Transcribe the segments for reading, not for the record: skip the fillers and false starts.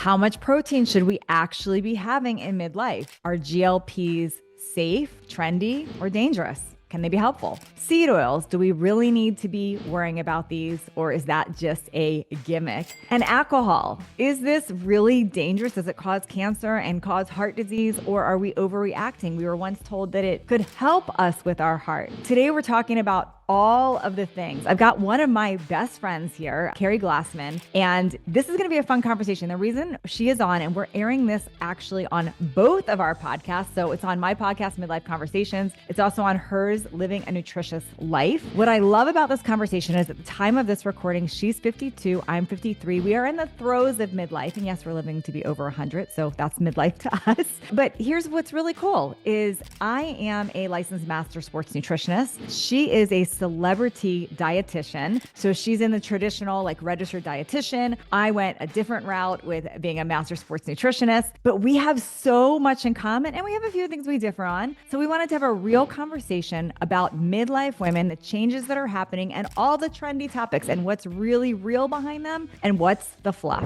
How much protein should we actually be having in midlife? Are GLPs safe, trendy, or dangerous? Can they be helpful? Seed oils, do we really need to be worrying about these, or is that just a gimmick? And alcohol, is this really dangerous? Does it cause cancer and cause heart disease, or are we overreacting? We were once told that it could help us with our heart. Today we're talking about all of the things. I've got one of my best friends here, Keri Glassman, and this is going to be a fun conversation. The reason she is on, and we're airing this actually on both of our podcasts. So it's on my podcast, Midlife Conversations. It's also on hers, Living a Nutritious Life. What I love about this conversation is at the time of this recording, she's 52, I'm 53. We are in the throes of midlife. And yes, we're living to be over 100. So that's midlife to us. But here's what's really cool is I am a licensed master sports nutritionist. She is a celebrity dietitian. So she's in the traditional, like registered dietitian. I went a different route with being a master sports nutritionist, but we have so much in common and we have a few things we differ on. So we wanted to have a real conversation about midlife women, the changes that are happening and all the trendy topics and what's really real behind them and what's the fluff.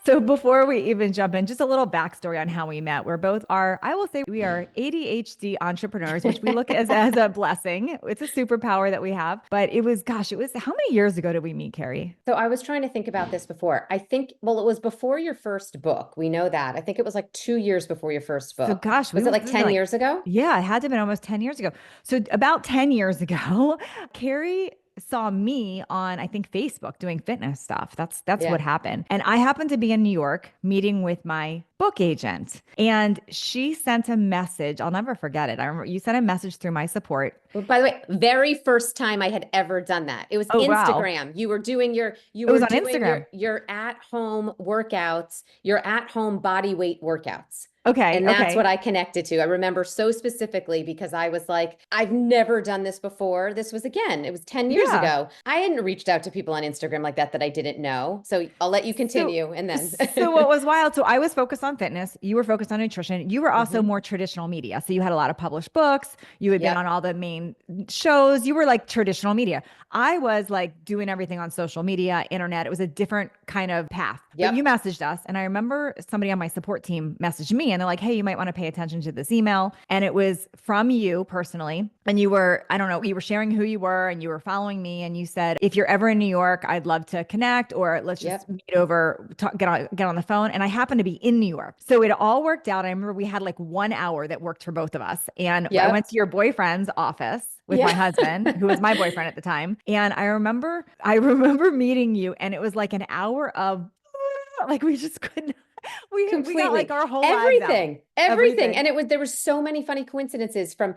So before we even jump in, just a little backstory on how we met. We're both I will say we are ADHD entrepreneurs, which we look as a blessing. It's a superpower that we have. But it was how many years ago did we meet, Keri? So I was trying to think about this before. I think, it was before your first book. We know that. I think it was like 2 years before your first book. So was it like 10 years ago? Yeah, it had to have been almost 10 years ago. So about 10 years ago, Keri saw me on, I think, Facebook doing fitness stuff. That's what happened. And I happened to be in New York meeting with my book agent and she sent a message. I'll never forget it. I remember you sent a message through my support. Well, by the way, very first time I had ever done that. It was Instagram. Wow. You were doing your at-home workouts, your at-home body weight workouts. Okay. And that's what I connected to. I remember so specifically because I was like, I've never done this before. It was 10 years ago. I hadn't reached out to people on Instagram like that I didn't know. So I'll let you continue. So what was wild? So I was focused on fitness. You were focused on nutrition. You were also more traditional media. So you had a lot of published books. You had been on all the main shows. You were like traditional media. I was like doing everything on social media, internet. It was a different kind of path. But you messaged us. And I remember somebody on my support team messaged me and they're like, hey, you might want to pay attention to this email. And it was from you personally. And you were, I don't know, you were sharing who you were and you were following me. And you said, if you're ever in New York, I'd love to connect or let's just meet over, get on the phone. And I happened to be in New York. So it all worked out. I remember we had like 1 hour that worked for both of us. And I went to your boyfriend's office with my husband, who was my boyfriend at the time. And I remember meeting you and it was like an hour of like, we just couldn't. We got like our whole everything. And there were so many funny coincidences from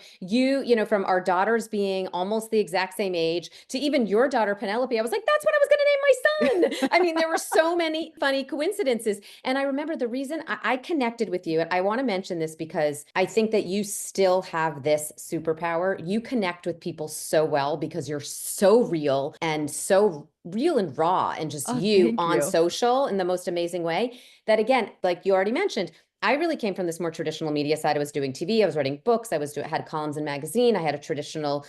from our daughters being almost the exact same age to even your daughter, Penelope. I was like, that's what I was going to name my son. I mean, there were so many funny coincidences. And I remember the reason I connected with you. And I want to mention this because I think that you still have this superpower. You connect with people so well because you're so real and raw and just you on social in the most amazing way that, again, like you already mentioned, I really came from this more traditional media side. I was doing TV, I was writing books, had columns in magazine, I had a traditional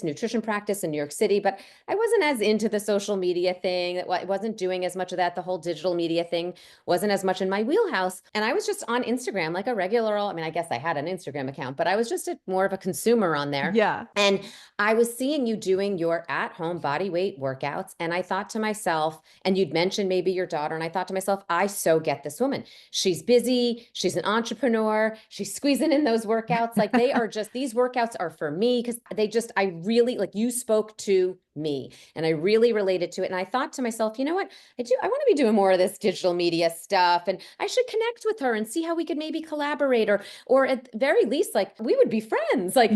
nutrition practice in New York City, but I wasn't as into the social media thing. I wasn't doing as much of that. The whole digital media thing wasn't as much in my wheelhouse. And I was just on Instagram like a regular, I guess I had an Instagram account, but I was just more of a consumer on there. Yeah. And I was seeing you doing your at-home body weight workouts. And I thought to myself, and you'd mentioned maybe your daughter, and I thought to myself, I so get this woman. She's busy. She's an entrepreneur. She's squeezing in those workouts. Like these workouts are for me because I really, like you spoke to me and I really related to it. And I thought to myself, you know what? I want to be doing more of this digital media stuff and I should connect with her and see how we could maybe collaborate or at very least, like we would be friends. Like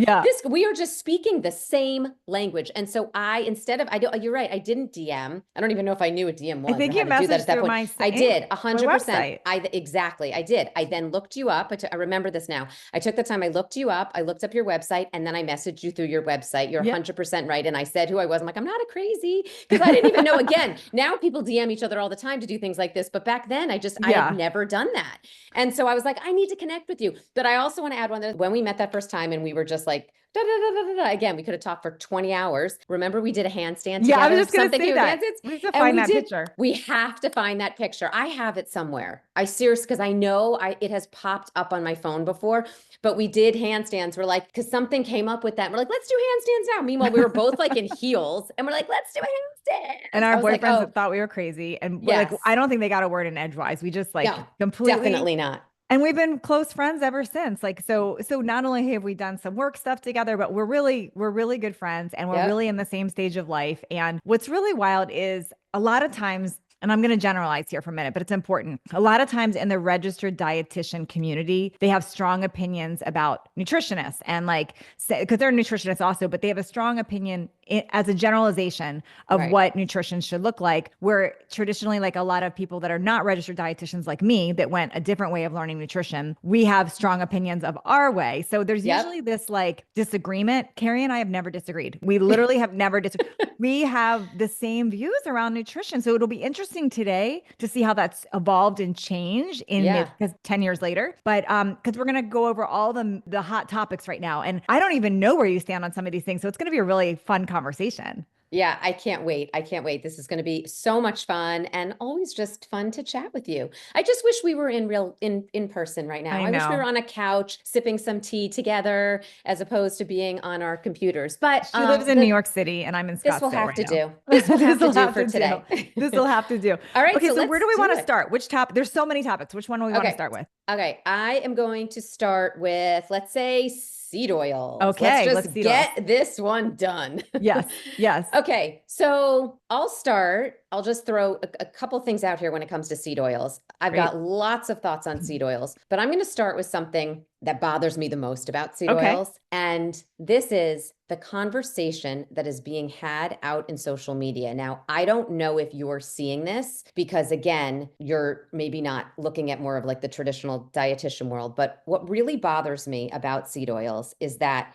we are just speaking the same language. And so you're right. I didn't DM. I don't even know if I knew what DM was. I think you messaged through my I did 100%. Exactly. I did. I then looked you up. I remember this now. I took the time. I looked you up. I looked up your website and then I messaged you through your website. You're 100% right. And I said who I was. I'm like, I'm not a crazy because I didn't even know. Again, now people DM each other all the time to do things like this. But back then I had never done that. And so I was like, I need to connect with you. But I also want to add one that when we met that first time and we were just like da, da, da, da, da, da. Again, we could have talked for 20 hours. Remember, we did a handstand Yeah, together. I was just going to Something say with that. handstands? We have to And find we that did. picture. We have to find that picture. I have it somewhere. I seriously, because I know it has popped up on my phone before, but we did handstands. We're like, because something came up with that. And we're like, let's do handstands now. Meanwhile, we were both like in heels and we're like, let's do a handstand. And our I was like, boyfriends oh, thought we were crazy. And we're like, yes. I don't think they got a word in edgewise. We just like No, completely. definitely not. And we've been close friends ever since. Like, so not only have we done some work stuff together, but we're really good friends and we're Yep. really in the same stage of life. And what's really wild is a lot of times, and I'm going to generalize here for a minute, but it's important. A lot of times in the registered dietitian community, they have strong opinions about nutritionists and like, because they're nutritionists also, but they have a strong opinion as a generalization of what nutrition should look like. Where traditionally, like a lot of people that are not registered dietitians like me that went a different way of learning nutrition, we have strong opinions of our way. So there's usually this like disagreement. Keri and I have never disagreed. We literally have never disagreed. We have the same views around nutrition. So it'll be interesting today to see how that's evolved and changed because 10 years later. But because we're gonna go over all the hot topics right now. And I don't even know where you stand on some of these things. So it's gonna be a really fun conversation. Yeah, I can't wait. I can't wait. This is going to be so much fun and always just fun to chat with you. I just wish we were in person right now. I wish we were on a couch sipping some tea together as opposed to being on our computers. But she lives in New York City and I'm in Scottsdale. This will have to do. This will have to do for today. This will have to do. All right. Okay, so where do we want to it. start? Which topic? There's so many topics. Which one do we want to start with? Okay, I am going to start with, let's say, seed oils. Okay, let's just get this one done. Yes. Okay, so I'll start. I'll just throw a couple things out here when it comes to seed oils. I've got lots of thoughts on seed oils, but I'm going to start with something that bothers me the most about seed oils. And this is the conversation that is being had out in social media. Now, I don't know if you're seeing this because, again, you're maybe not looking at more of like the traditional dietitian world. But what really bothers me about seed oils is that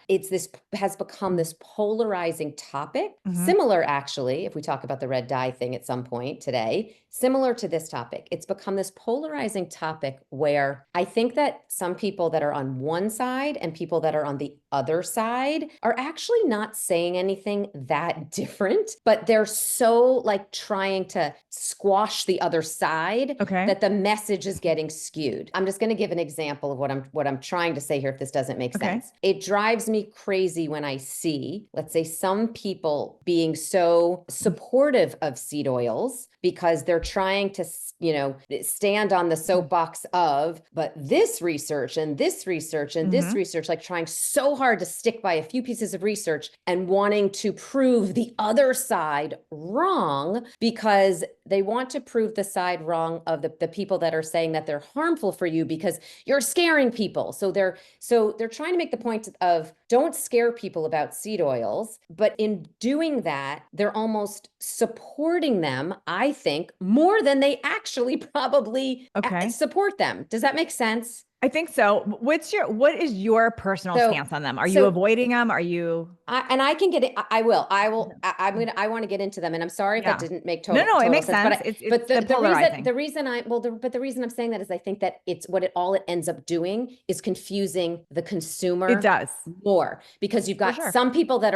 has become this polarizing topic, similar actually, if we talk about the red dye thing at some point today, similar to this topic. It's become this polarizing topic where I think that some people that are on one side and people that are on the other side are actually not saying anything that different, but they're so like trying to squash the other side that the message is getting skewed. I'm just going to give an example of what I'm trying to say here if this doesn't make sense. It drives me crazy when I see, let's say, some people being so supportive of seed oils because they're trying to, stand on the soapbox of, but this research and this research and this research, like trying so hard to stick by a few pieces of research and wanting to prove the other side wrong because they want to prove the side wrong of the people that are saying that they're harmful for you because you're scaring people. So they're trying to make the point of don't scare people about seed oils, but in doing that, they're almost supporting them, I think, more than they actually probably support them. Does that make sense? I think so. What is your personal stance on them? Are you avoiding them? Are you? I can get it. I will. I want to get into them. And I'm sorry if that didn't make total No, it makes sense. sense. But the reason I'm saying that is I think that it ends up doing is confusing the consumer. It does more because you've got some people that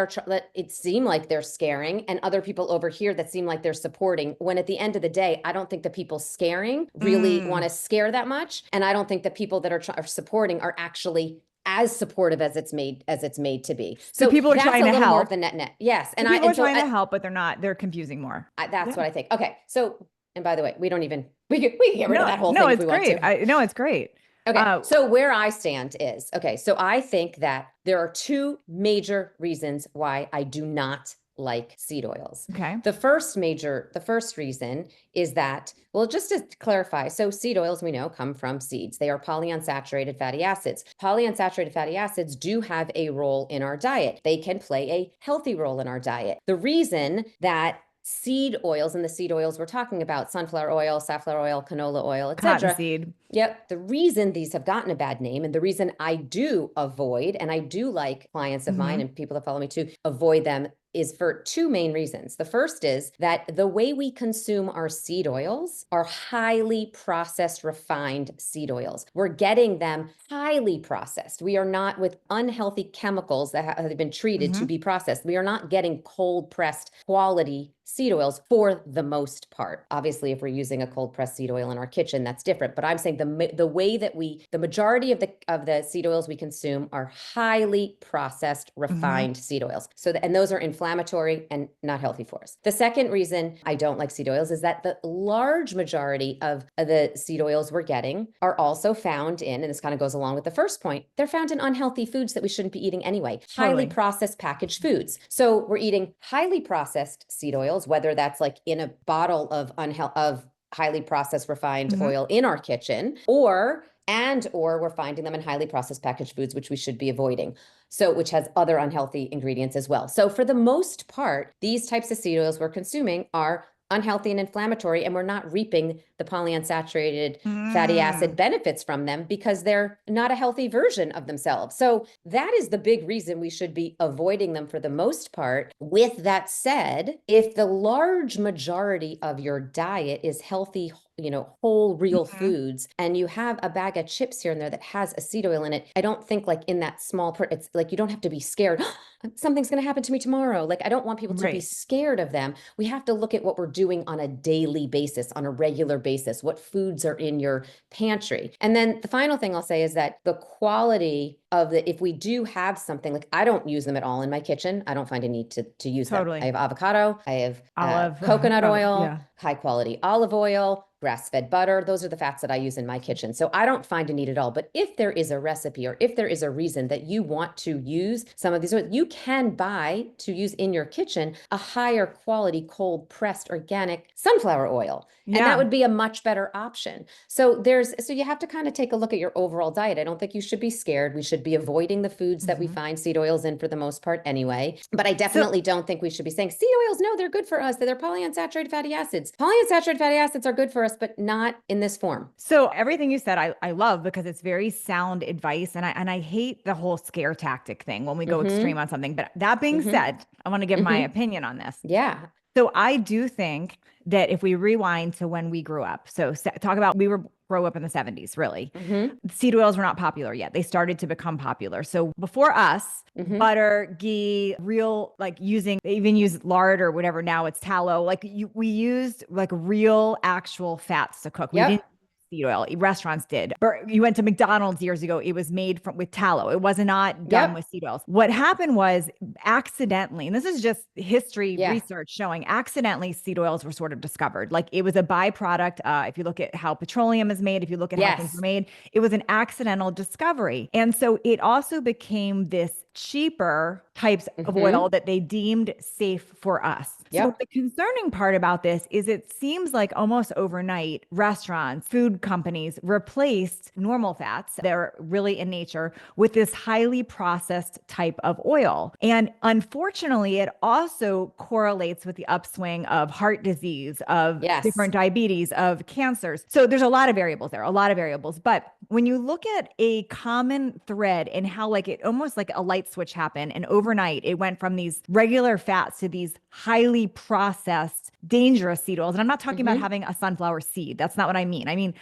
it seem like they're scaring and other people over here that seem like they're supporting, when at the end of the day, I don't think the people scaring really want to scare that much. And I don't think the people that are supporting are actually as supportive as it's made to be. So people are trying to help. More of the net. Yes. And people are trying to help, but they're confusing more. That's what I think. Okay. So, and by the way, we can get rid of that whole thing if we want to. It's great. Okay. So where I stand is, so I think that there are two major reasons why I do not like seed oils. Okay. The first reason is that, well, just to clarify, so seed oils, we know, come from seeds. They are polyunsaturated fatty acids. Polyunsaturated fatty acids do have a role in our diet. They can play a healthy role in our diet. The reason that seed oils, and the seed oils we're talking about, sunflower oil, safflower oil, canola oil, etc. Cottonseed. Yep. The reason these have gotten a bad name, and the reason I do avoid, and I do like clients of mine and people that follow me to avoid them, is for two main reasons. The first is that the way we consume our seed oils are highly processed, refined seed oils. We're getting them highly processed. We are not with unhealthy chemicals that have been treated to be processed. We are not getting cold pressed quality seed oils for the most part. Obviously, if we're using a cold pressed seed oil in our kitchen, that's different. But I'm saying the way that the majority of the seed oils we consume are highly processed, refined seed oils. So, and those are inflammatory and not healthy for us. The second reason I don't like seed oils is that the large majority of the seed oils we're getting are also found in, and this kind of goes along with the first point, they're found in unhealthy foods that we shouldn't be eating anyway. Highly processed packaged foods. So we're eating highly processed seed oils, whether that's like in a bottle of highly processed refined oil in our kitchen, or we're finding them in highly processed packaged foods, which we should be avoiding. So, which has other unhealthy ingredients as well. So for the most part, these types of seed oils we're consuming are unhealthy and inflammatory, and we're not reaping the polyunsaturated fatty acid benefits from them because they're not a healthy version of themselves. So that is the big reason we should be avoiding them for the most part. With that said, if the large majority of your diet is healthy, whole real foods, and you have a bag of chips here and there that has a seed oil in it, I don't think like in that small part, it's like you don't have to be scared. Something's going to happen to me tomorrow. Like, I don't want people to be scared of them. We have to look at what we're doing on a daily basis, on a regular basis, what foods are in your pantry. And then the final thing I'll say is that the quality of if we do have something, like I don't use them at all in my kitchen. I don't find a need to use them. I have avocado, I have coconut oil, high quality olive oil, grass-fed butter. Those are the fats that I use in my kitchen. So I don't find a need at all. But if there is a recipe, or if there is a reason that you want to use some of these oils, you can buy to use in your kitchen a higher quality cold pressed organic sunflower oil. And that would be a much better option. So you have to kind of take a look at your overall diet. I don't think you should be scared. We should be avoiding the foods that we find seed oils in for the most part anyway. But I definitely don't think we should be saying seed oils, no, they're good for us. They're polyunsaturated fatty acids. Polyunsaturated fatty acids are good for us, but not in this form. So everything you said, I love, because it's very sound advice. And I hate the whole scare tactic thing when we go extreme on something. But that being said, I want to give my opinion on this. Yeah. So I do think that if we rewind to when we grew up, so talk about grow up in the 70s, really. Seed oils were not popular yet. They started to become popular. So before us, butter, ghee, real, like they even use lard or whatever. Now it's tallow. Like we used like real actual fats to cook. We didn't seed oil. Restaurants did. You went to McDonald's years ago. It was made with tallow. It was not done with seed oils. What happened was accidentally, and this is just history research showing, accidentally seed oils were sort of discovered. Like it was a byproduct. If you look at how petroleum is made, if you look at how things are made, it was an accidental discovery. And so it also became this cheaper types of oil that they deemed safe for us. So the concerning part about this is it seems like almost overnight, restaurants, food companies replaced normal fats that are really in nature with this highly processed type of oil. And unfortunately, it also correlates with the upswing of heart disease, of different diabetes, of cancers. So there's a lot of variables there, a lot of variables. But when you look at a common thread in how like it almost like a light switch happened, and overnight it went from these regular fats to these highly processed, dangerous seed oils. And I'm not talking about having a sunflower seed. That's not what I mean. I mean,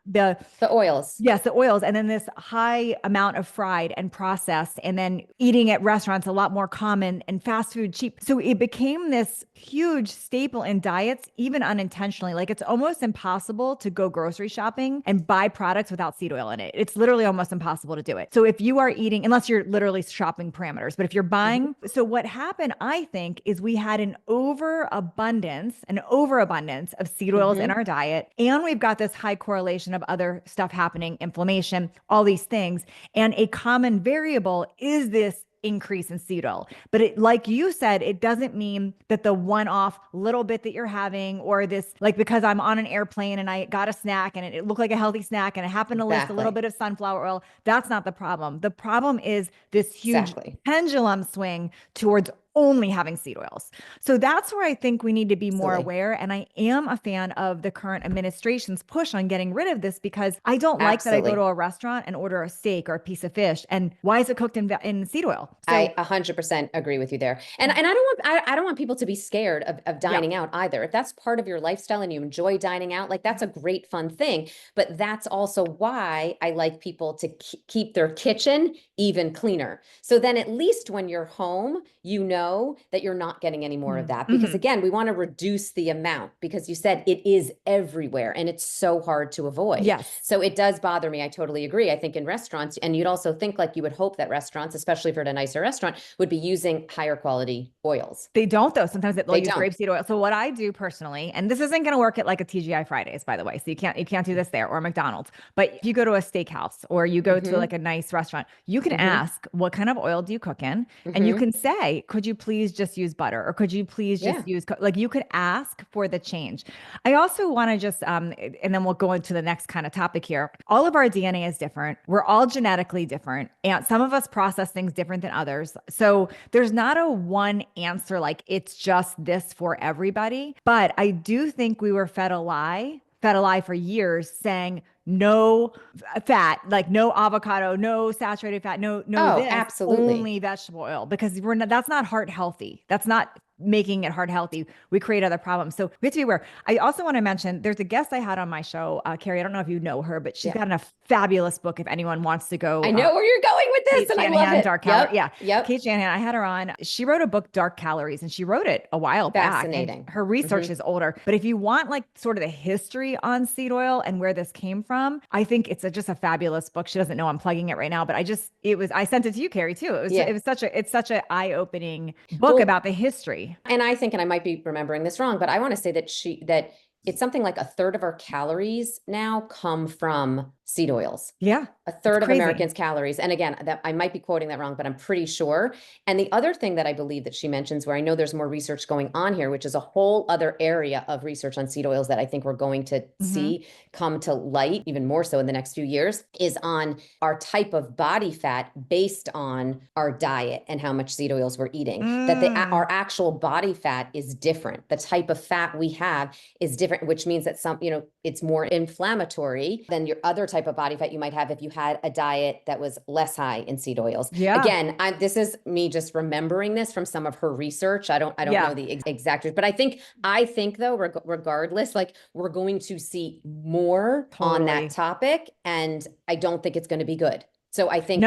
the oils. Yes, the oils. And then this high amount of fried and processed, and then eating at restaurants, a lot more common, and fast food cheap. So it became this huge staple in diets, even unintentionally. Like it's almost impossible to go grocery shopping and buy products without seed oil in it. It's literally almost impossible to do it. So if you are eating, unless you're literally shopping parameters, but if you're buying, so what happened, I think, is we had an overabundance of seed oils in our diet. And we've got this high correlation of other stuff happening, inflammation, all these things. And a common variable is this increase in seed oil. But it, like you said, it doesn't mean that the one-off little bit that you're having, or this, like, because I'm on an airplane and I got a snack and it looked like a healthy snack and I happened to list a little bit of sunflower oil. That's not the problem. The problem is this huge pendulum swing towards only having seed oils. So that's where I think we need to be more Absolutely. aware. And I am a fan of the current administration's push on getting rid of this, because I don't like that I go to Absolutely. a restaurant and order a steak or a piece of fish, and why is it cooked in seed oil? So I 100% agree with you there. And I don't want people to be scared of yeah, dining out either. If that's part of your lifestyle and you enjoy dining out, like that's a great fun thing. But that's also why I like people to keep their kitchen even cleaner. So then at least when you're home, you know that you're not getting any more of that. Because again, we want to reduce the amount, because you said it is everywhere and it's so hard to avoid. yes. So it does bother me. I totally agree. I think in restaurants, and you'd also think, like, you would hope that restaurants, especially if you're at a nicer restaurant, would be using higher quality oils. They don't, though. Sometimes they'll They use don't. grapeseed oil. So what I do personally, and this isn't going to work at like a TGI Fridays, by the way. So you can't do this there, or McDonald's. But if you go to a steakhouse or you go to like a nice restaurant, you can ask, what kind of oil do you cook in? And you can say, could you please just use butter, or could you please just use like, you could ask for the change. I also want to just and then we'll go into the next kind of topic here. All of our DNA is different. We're all genetically different, and some of us process things different than others. So there's not a one answer, like it's just this for everybody. But I do think we were fed a lie for years, saying no fat, like no avocado, no saturated fat, no Oh, this, absolutely. only vegetable oil, because that's not heart healthy. That's not making it heart healthy. We create other problems. So we have to be aware. I also want to mention, there's a guest I had on my show, Keri. I don't know if you know her, but she's Yeah. got a fabulous book if anyone wants to go. I know where you're going with this, Cate and I love Shanahan, it. Dark Calories. Yep. Yeah. Yep. Cate Shanahan, I had her on. She wrote a book, Dark Calories, and she wrote it a while back. And Fascinating. her research is older. But if you want like sort of the history on seed oil and where this came from, I think it's just a fabulous book. She doesn't know I'm plugging it right now, but I sent it to you, Keri, too. It's such an eye-opening book about the history. And I think, and I might be remembering this wrong, but I want to say that it's something like a third of our calories now come from seed oils. Yeah. A third of crazy. Americans' calories. And again, that I might be quoting that wrong, but I'm pretty sure. And the other thing that I believe that she mentions, where I know there's more research going on here, which is a whole other area of research on seed oils that I think we're going to see come to light even more so in the next few years, is on our type of body fat based on our diet and how much seed oils we're eating. That our actual body fat is different. The type of fat we have is different, which means that it's more inflammatory than your other type of body fat you might have if you had a diet that was less high in seed oils. Yeah. Again, this is me just remembering this from some of her research. I don't know the exact, but I think though, regardless, like we're going to see more on that topic, and I don't think it's going to be good. So I think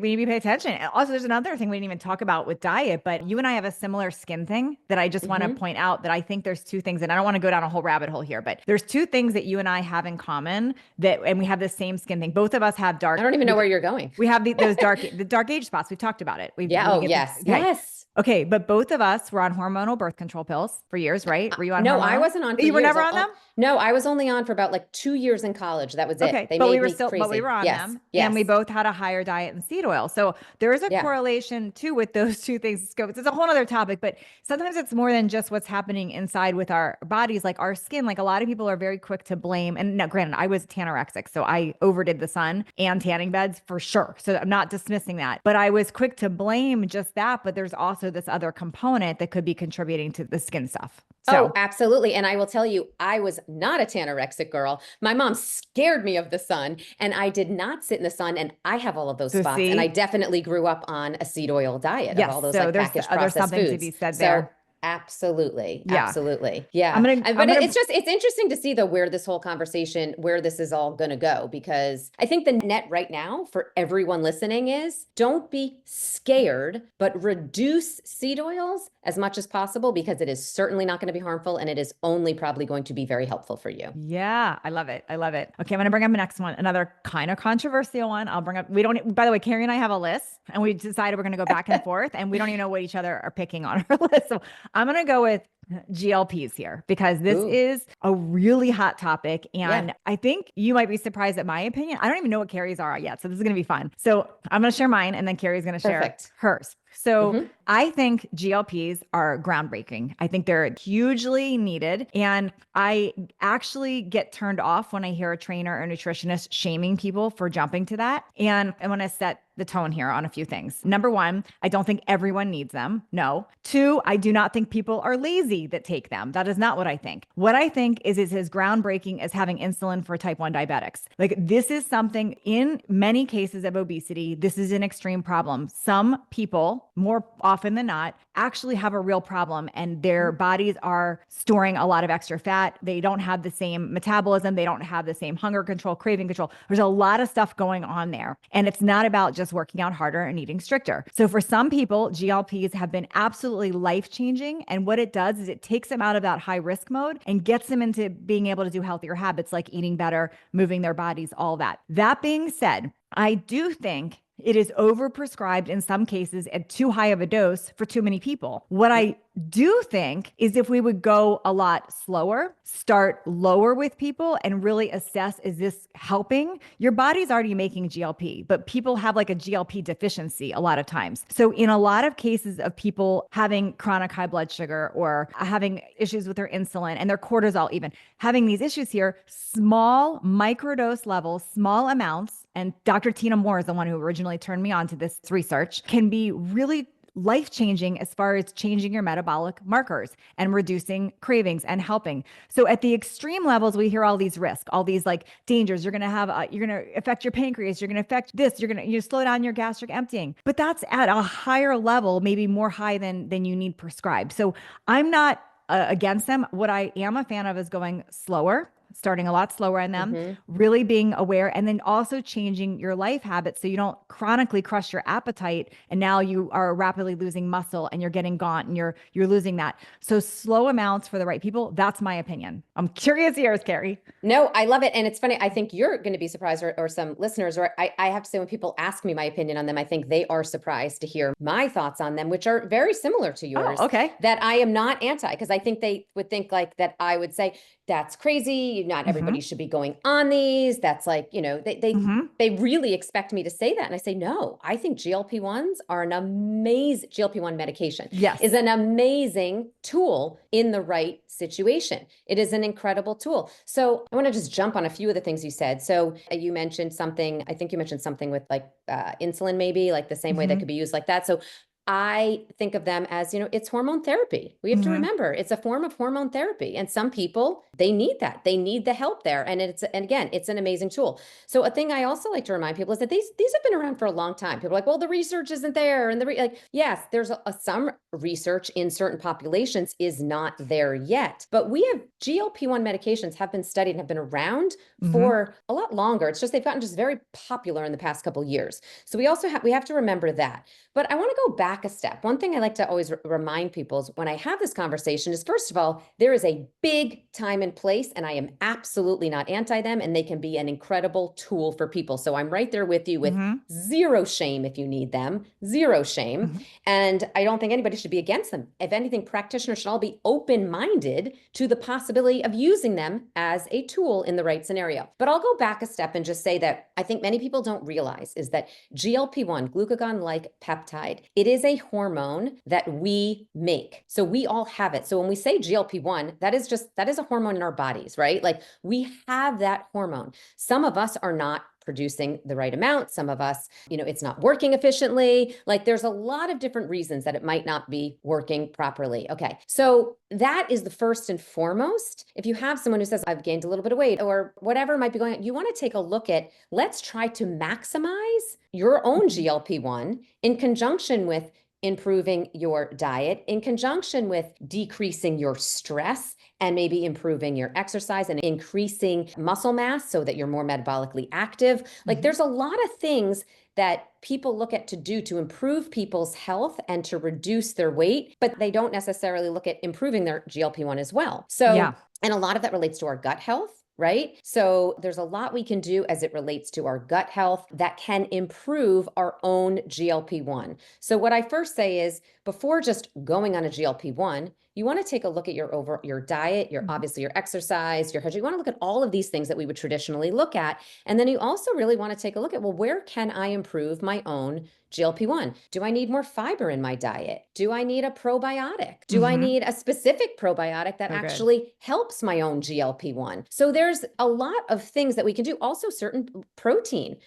we need to pay attention. And also, there's another thing we didn't even talk about with diet, but you and I have a similar skin thing that I just want to point out, that I think there's two things, and I don't want to go down a whole rabbit hole here, but there's two things that you and I have in common, and we have the same skin thing. Both of us have dark. I don't even know where you're going. We have those the dark age spots. We've talked about it. Yes. Yes. Okay, but both of us were on hormonal birth control pills for years, right? Were you on? No, hormonal? I wasn't on. You were never on them? No, I was only on for about like 2 years in college. That was it. Okay, They but made we were me still, crazy. but we were on them, Yes. and we both had a higher diet in seed oil. So there is a correlation too with those two things. It's a whole other topic, but sometimes it's more than just what's happening inside with our bodies, like our skin. Like a lot of people are very quick to blame. And now, granted, I was tanorexic, so I overdid the sun and tanning beds for sure. So I'm not dismissing that, but I was quick to blame just that. But there's also this other component that could be contributing to the skin stuff. So. Oh, absolutely. And I will tell you, I was not a tanorexic girl. My mom scared me of the sun, and I did not sit in the sun. And I have all of those spots. And I definitely grew up on a seed oil diet of all those like packaged processed something foods. To be said there. Absolutely. Yeah. Absolutely. Yeah. It's interesting to see though, where this whole conversation, where this is all going to go, because I think the net right now for everyone listening is don't be scared, but reduce seed oils as much as possible, because it is certainly not going to be harmful, and it is only probably going to be very helpful for you. Yeah. I love it. Okay. I'm going to bring up the next one. Another kind of controversial one. I'll bring up, by the way, Keri and I have a list, and we decided we're going to go back and forth, and we don't even know what each other are picking on our list. So I'm going to go with GLPs here, because this is a really hot topic. And I think you might be surprised at my opinion. I don't even know what Keri's are yet. So this is going to be fun. So I'm going to share mine, and then Keri's going to share hers. So I think GLPs are groundbreaking. I think they're hugely needed. And I actually get turned off when I hear a trainer or nutritionist shaming people for jumping to that. And I want to set the tone here on a few things. Number one, I don't think everyone needs them. No. Two, I do not think people are lazy that take them. That is not what I think. What I think is as groundbreaking as having insulin for type 1 diabetics. Like, this is something in many cases of obesity. This is an extreme problem. Some people, more often than not, actually have a real problem, and their bodies are storing a lot of extra fat. They don't have the same metabolism. They don't have the same hunger control, craving control. There's a lot of stuff going on there. And it's not about just working out harder and eating stricter. So for some people, GLPs have been absolutely life-changing. And what it does is it takes them out of that high risk mode and gets them into being able to do healthier habits like eating better, moving their bodies, all that. That being said, I do think it is overprescribed in some cases at too high of a dose for too many people. What I do think is if we would go a lot slower, start lower with people and really assess, is this helping? Your body's already making GLP, but people have like a GLP deficiency a lot of times. So in a lot of cases of people having chronic high blood sugar or having issues with their insulin and their cortisol, even having these issues here, small microdose levels, small amounts, and Dr. Tyna Moore is the one who originally turned me on to this research, can be really life-changing as far as changing your metabolic markers and reducing cravings and helping. So at the extreme levels, we hear all these risks, all these like dangers. You're going to have, you're going to affect your pancreas. You're going to affect this. You slow down your gastric emptying, but that's at a higher level, maybe more high than you need prescribed. So I'm not against them. What I am a fan of is going slower, starting a lot slower on them, really being aware, and then also changing your life habits so you don't chronically crush your appetite. And now you are rapidly losing muscle and you're getting gaunt and you're losing that. So slow amounts for the right people. That's my opinion. I'm curious yours, Keri. No, I love it. And it's funny. I think you're going to be surprised, or some listeners, or I have to say, when people ask me my opinion on them, I think they are surprised to hear my thoughts on them, which are very similar to yours. Oh, okay. That I am not anti, because I think they would think like that I would say, that's crazy. Not everybody should be going on these. That's like, they really expect me to say that. And I say, no, I think GLP-1s are an amazing, GLP-1 medication is an amazing tool in the right situation. It is an incredible tool. So I want to just jump on a few of the things you said. So you mentioned something, I think you mentioned something with like insulin, maybe like the same way that could be used like that. So I think of them as, it's hormone therapy. We have to remember it's a form of hormone therapy. And some people, they need that. They need the help there. And again, it's an amazing tool. So a thing I also like to remind people is that these have been around for a long time. People are like, well, the research isn't there. And yes, there's some research in certain populations is not there yet. But we have GLP-1 medications have been studied and have been around for a lot longer. It's just they've gotten just very popular in the past couple of years. So we have to remember that. But I want to go back a step. One thing I like to always remind people is when I have this conversation is, first of all, there is a big time and place, and I am absolutely not anti them, and they can be an incredible tool for people. So I'm right there with you with zero shame if you need them, zero shame. And I don't think anybody should be against them. If anything, practitioners should all be open-minded to the possibility of using them as a tool in the right scenario. But I'll go back a step and just say that I think many people don't realize is that GLP-1, glucagon-like peptide, it is a hormone that we make. So we all have it. So when we say GLP-1, that is a hormone in our bodies, right? Like we have that hormone. Some of us are not producing the right amount. Some of us, it's not working efficiently. Like there's a lot of different reasons that it might not be working properly. Okay. So that is the first and foremost. If you have someone who says, I've gained a little bit of weight or whatever might be going on, you want to take a look at, let's try to maximize your own GLP-1 in conjunction with improving your diet, in conjunction with decreasing your stress and maybe improving your exercise and increasing muscle mass so that you're more metabolically active. Like there's a lot of things that people look at to do to improve people's health and to reduce their weight, but they don't necessarily look at improving their GLP-1 as well. So, and a lot of that relates to our gut health. Right? So there's a lot we can do as it relates to our gut health that can improve our own GLP-1. So what I first say is before just going on a GLP-1, you want to take a look at your diet, your obviously your exercise, your hydration. You want to look at all of these things that we would traditionally look at. And then you also really want to take a look at, well, where can I improve my own GLP-1? Do I need more fiber in my diet? Do I need a probiotic? Do I need a specific probiotic that actually helps my own GLP-1? So there's a lot of things that we can do. Also, certain protein,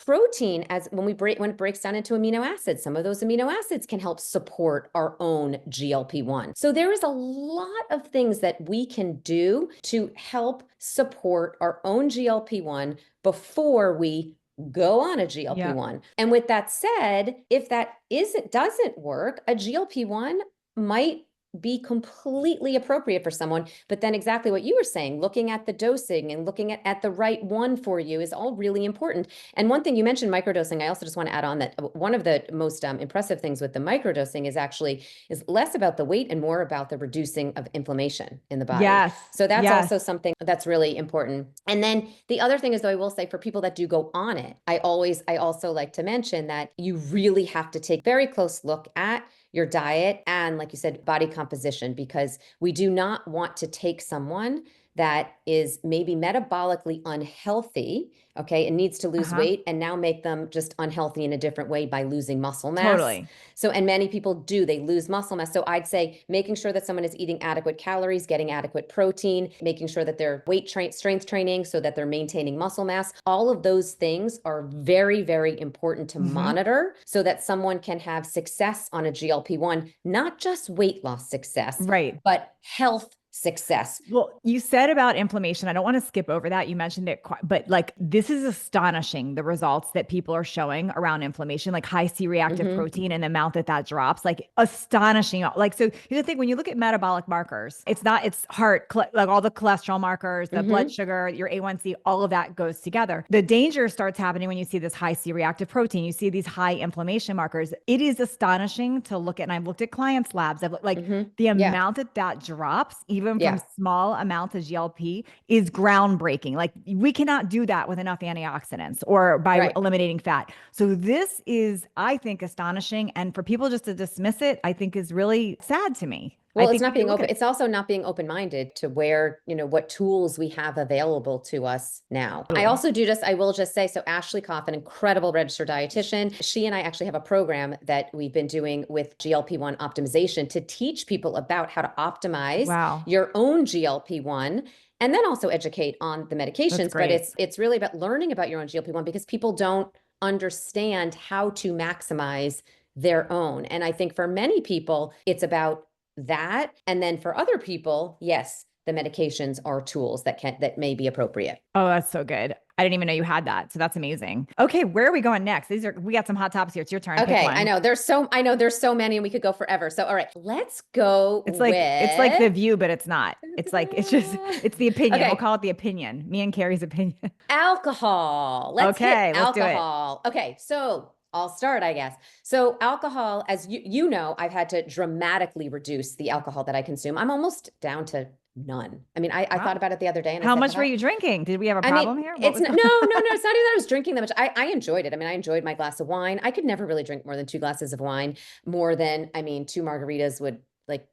as when it breaks down into amino acids, some of those amino acids can help support our own GLP-1. So there is a lot of things that we can do to help support our own GLP-1 before we go on a GLP-1. Yep. And with that said, if that doesn't work, a GLP-1 might be completely appropriate for someone. But then exactly what you were saying, looking at the dosing and looking at the right one for you is all really important. And one thing you mentioned, microdosing, I also just want to add on that one of the most impressive things with the microdosing is less about the weight and more about the reducing of inflammation in the body. Yes. So that's also something that's really important. And then the other thing is, though, I will say for people that do go on it, I also like to mention that you really have to take a very close look at your diet and, like you said, body composition, because we do not want to take someone that is maybe metabolically unhealthy, okay, and needs to lose weight and now make them just unhealthy in a different way by losing muscle mass. Totally. So, and many people do, they lose muscle mass. So I'd say making sure that someone is eating adequate calories, getting adequate protein, making sure that they're strength training so that they're maintaining muscle mass. All of those things are very, very important to monitor so that someone can have success on a GLP-1, not just weight loss success, right, but health success. Well, you said about inflammation. I don't want to skip over that. You mentioned it, but like, this is astonishing, the results that people are showing around inflammation, like high C-reactive protein and the amount that drops, like astonishing. Like, so here's the thing, when you look at metabolic markers, it's heart, like all the cholesterol markers, the blood sugar, your A1C, all of that goes together. The danger starts happening when you see this high C-reactive protein, you see these high inflammation markers. It is astonishing to look at, and I've looked at clients' labs, I've like the amount that drops, even from small amounts of GLP, is groundbreaking. Like, we cannot do that with enough antioxidants or by eliminating fat. So this is, I think, astonishing. And for people just to dismiss it, I think is really sad to me. Well, it's not being open. It's also not being open-minded to where, what tools we have available to us now. I also I will just say, so Ashley Koff, an incredible registered dietitian, she and I actually have a program that we've been doing with GLP-1 optimization to teach people about how to optimize your own GLP-1. And then also educate on the medications. But it's really about learning about your own GLP-1, because people don't understand how to maximize their own. And I think for many people, it's about that. And then for other people, yes, the medications are tools that may be appropriate. Oh, that's so good. I didn't even know you had that. So that's amazing. Okay, where are we going next? We got some hot topics here. It's your turn. Okay, I know there's so many, and we could go forever. So all right, let's go. It's like The View, but it's not. It's the opinion. Okay. We'll call it the opinion. Me and Keri's opinion. Alcohol. Let's hit alcohol. Okay, so I'll start, I guess. So alcohol, as you know, I've had to dramatically reduce the alcohol that I consume. I'm almost down to none. I mean, I thought about it the other day. And how much were you drinking? Did we have a problem here? It's no. It's not even that I was drinking that much. I enjoyed it. I mean, I enjoyed my glass of wine. I could never really drink more than 2 glasses of wine. More than, 2 margaritas would, it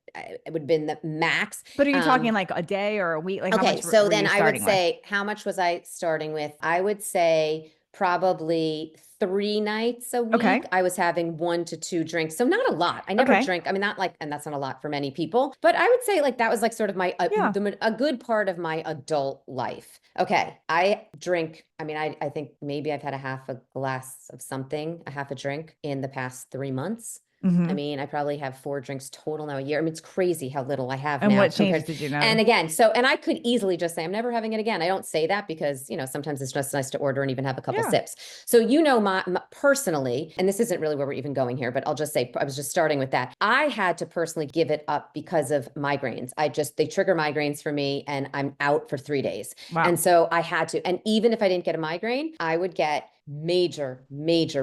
would have been the max. But are you talking like a day or a week? Like, okay, so then I would say, how much was I starting with? I would say probably 3 nights a week. Okay. I was having 1 to 2 drinks. So not a lot. I never drink. I mean, and that's not a lot for many people, but I would say that was sort of a good part of my adult life. Okay. I drink. I mean, I think maybe I've had a half a glass of something, a half a drink in the past 3 months. I mean, I probably have 4 drinks total now a year. I mean, it's crazy how little I have now. And what changes did you know? And again, and I could easily just say, I'm never having it again. I don't say that because, sometimes it's just nice to order and even have a couple sips. So, my personally, and this isn't really where we're even going here, but I'll just say, I was just starting with that. I had to personally give it up because of migraines. They trigger migraines for me, and I'm out for 3 days. Wow. And so I had to, and even if I didn't get a migraine, I would get major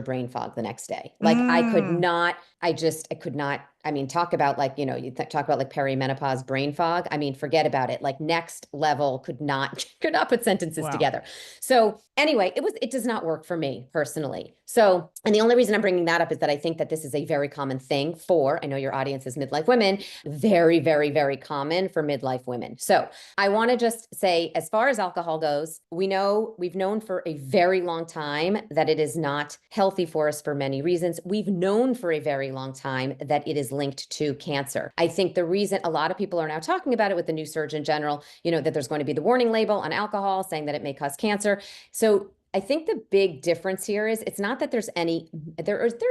brain fog the next day. Like I could not I mean, talk about like, you talk about like perimenopause brain fog. I mean, forget about it. Like next level could not put sentences Wow. together. So anyway, it does not work for me personally. So, and the only reason I'm bringing that up is that I think that this is a very common thing I know your audience is midlife women, very, very, very common for midlife women. So I want to just say, as far as alcohol goes, we've known for a very long time that it is not healthy for us for many reasons. We've known for a very long time that it is linked to cancer. I think the reason a lot of people are now talking about it with the new Surgeon General, that there's going to be the warning label on alcohol saying that it may cause cancer. So I think the big difference here is it's not that there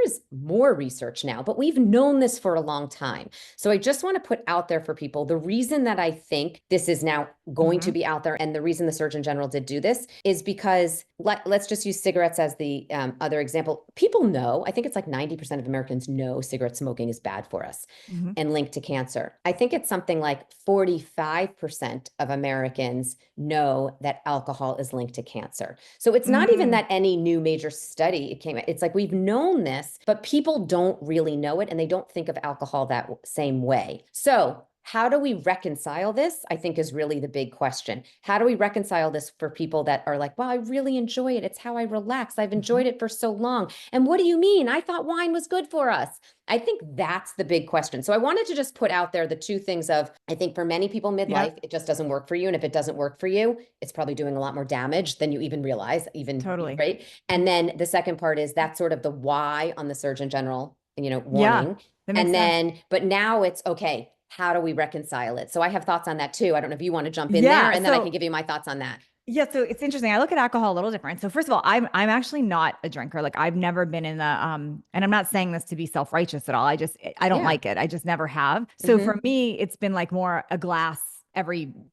is more research now, but we've known this for a long time. So I just want to put out there for people, the reason that I think this is now going to be out there, and the reason the Surgeon General did do this is because let's just use cigarettes as the other example. People know, I think it's like 90% of Americans know cigarette smoking is bad for us and linked to cancer. I think it's something like 45% of Americans know that alcohol is linked to cancer. So it's not even that any new major study came out. It's like we've known this, but people don't really know it and they don't think of alcohol that same way. So how do we reconcile this? I think is really the big question. How do we reconcile this for people that are like, wow, I really enjoy it. It's how I relax. I've enjoyed it for so long. And what do you mean? I thought wine was good for us. I think that's the big question. So I wanted to just put out there the two things of, I think for many people midlife, it just doesn't work for you. And if it doesn't work for you, it's probably doing a lot more damage than you even realize, Totally. right? And then the second part is that's sort of the why on the Surgeon General, warning. Yeah, that makes sense. But now it's okay. How do we reconcile it? So I have thoughts on that too. I don't know if you want to jump in there and then I can give you my thoughts on that. Yeah, so it's interesting. I look at alcohol a little different. So first of all, I'm actually not a drinker. Like I've never been in the and I'm not saying this to be self-righteous at all. I don't like it. I just never have. So for me, it's been like more a glass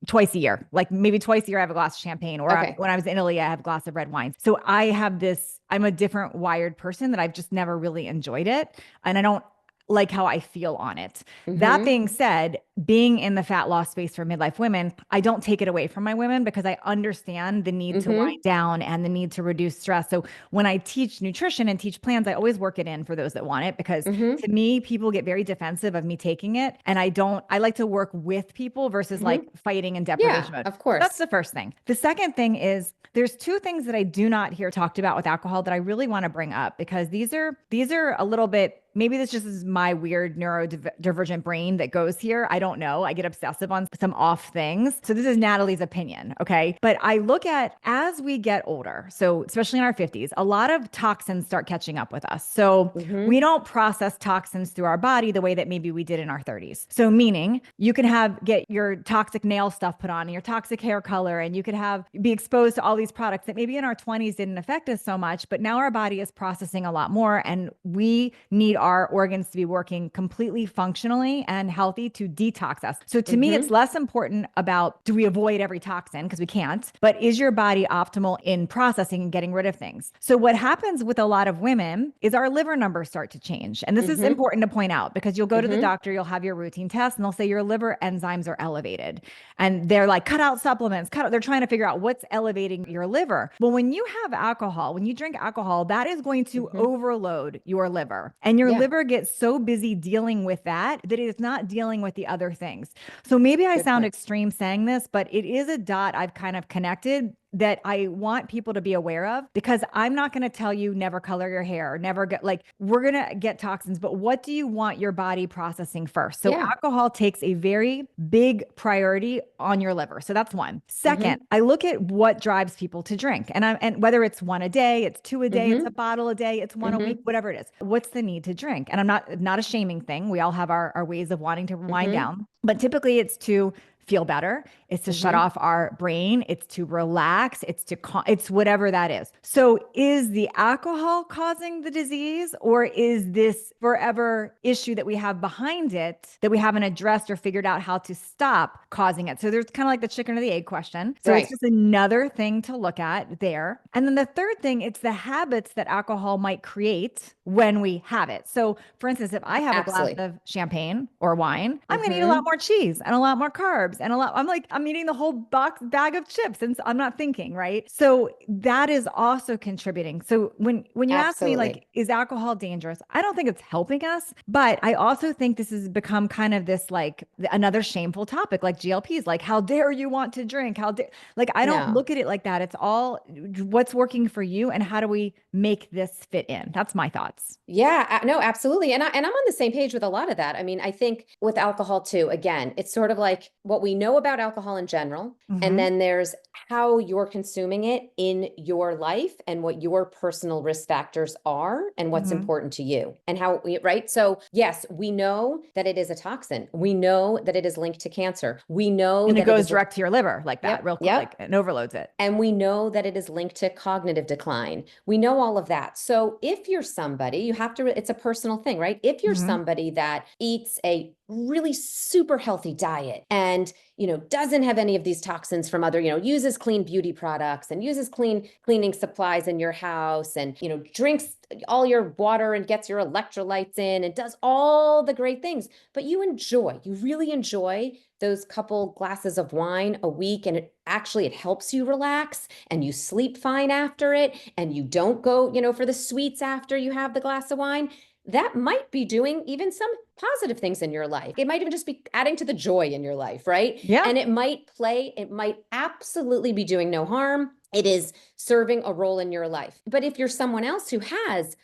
twice a year. Like maybe twice a year I have a glass of champagne, or when I was in Italy, I have a glass of red wine. So I'm a different wired person that I've just never really enjoyed it. And I don't like how I feel on it. That being said, being in the fat loss space for midlife women, I don't take it away from my women because I understand the need to wind down and the need to reduce stress. So when I teach nutrition and teach plans, I always work it in for those that want it because to me, people get very defensive of me taking it. And I like to work with people versus like fighting in deprivation mode. Of course. That's the first thing. The second thing is there's two things that I do not hear talked about with alcohol that I really want to bring up because these are a little bit, maybe this just is my weird neurodivergent brain that goes here. I don't know. I get obsessive on some off things. So this is Natalie's opinion. Okay. But I look at as we get older, so especially in our 50s, a lot of toxins start catching up with us. So we don't process toxins through our body the way that maybe we did in our 30s. So meaning you can get your toxic nail stuff put on and your toxic hair color, and you could be exposed to all these products that maybe in our 20s didn't affect us so much, but now our body is processing a lot more and we need our organs to be working completely functionally and healthy to detox us. So to me, it's less important about do we avoid every toxin because we can't, but is your body optimal in processing and getting rid of things? So what happens with a lot of women is our liver numbers start to change. And this is important to point out because you'll go to the doctor, you'll have your routine test and they'll say your liver enzymes are elevated. And they're like, cut out supplements, they're trying to figure out what's elevating your liver. Well, when you have alcohol, when you drink alcohol, that is going to overload your liver. And your liver gets so busy dealing with that it is not dealing with the other things. So maybe I sound extreme saying this, but it is a dot I've kind of connected that I want people to be aware of because I'm not going to tell you never color your hair, we're going to get toxins, but what do you want your body processing first? So alcohol takes a very big priority on your liver. So that's one. Second, I look at what drives people to drink and whether it's one a day, it's two a day, it's a bottle a day, it's one a week, whatever it is. What's the need to drink? And I'm not a shaming thing. We all have our ways of wanting to wind down, but typically it's to feel better. It's to shut off our brain. It's to relax. It's whatever that is. So is the alcohol causing the disease or is this forever issue that we have behind it that we haven't addressed or figured out how to stop causing it? So there's kind of like the chicken or the egg question. So it's just another thing to look at there. And then the third thing, it's the habits that alcohol might create when we have it. So for instance, if I have a glass of champagne or wine, I'm going to eat a lot more cheese and a lot more carbs And a lot, I'm eating the whole bag of chips and I'm not thinking, right? So that is also contributing. So when you ask me like, Absolutely. is alcohol dangerous? I don't think it's helping us, but I also think this has become kind of this like another shameful topic, like GLPs, like how dare you want to drink? Like, I don't No. look at it like that. It's all what's working for you and how do we make this fit in? That's my thoughts. Yeah, no, absolutely. And I'm on the same page with a lot of that. I mean, I think with alcohol too, again, it's sort of like what we know about alcohol in general, and Mm-hmm. then there's how you're consuming it in your life and what your personal risk factors are and what's Mm-hmm. important to you and how we, right? So, yes, we know that it is a toxin. We know that it is linked to cancer. We know And it that it goes is, direct to your liver like that, yep, real quick, yep. like and overloads it. And we know that it is linked to cognitive decline. We know all of that. So if you're somebody, you have to, it's a personal thing, right? If you're Mm-hmm. somebody that eats a really super healthy diet and, doesn't have any of these toxins from other, uses clean beauty products and uses clean cleaning supplies in your house and, drinks all your water and gets your electrolytes in and does all the great things, but you really enjoy those couple glasses of wine a week and it helps you relax and you sleep fine after it and you don't go, for the sweets after you have the glass of wine, that might be doing even some positive things in your life. It might even just be adding to the joy in your life, right? Yeah. And it might absolutely be doing no harm. It is serving a role in your life. But if you're someone else who has,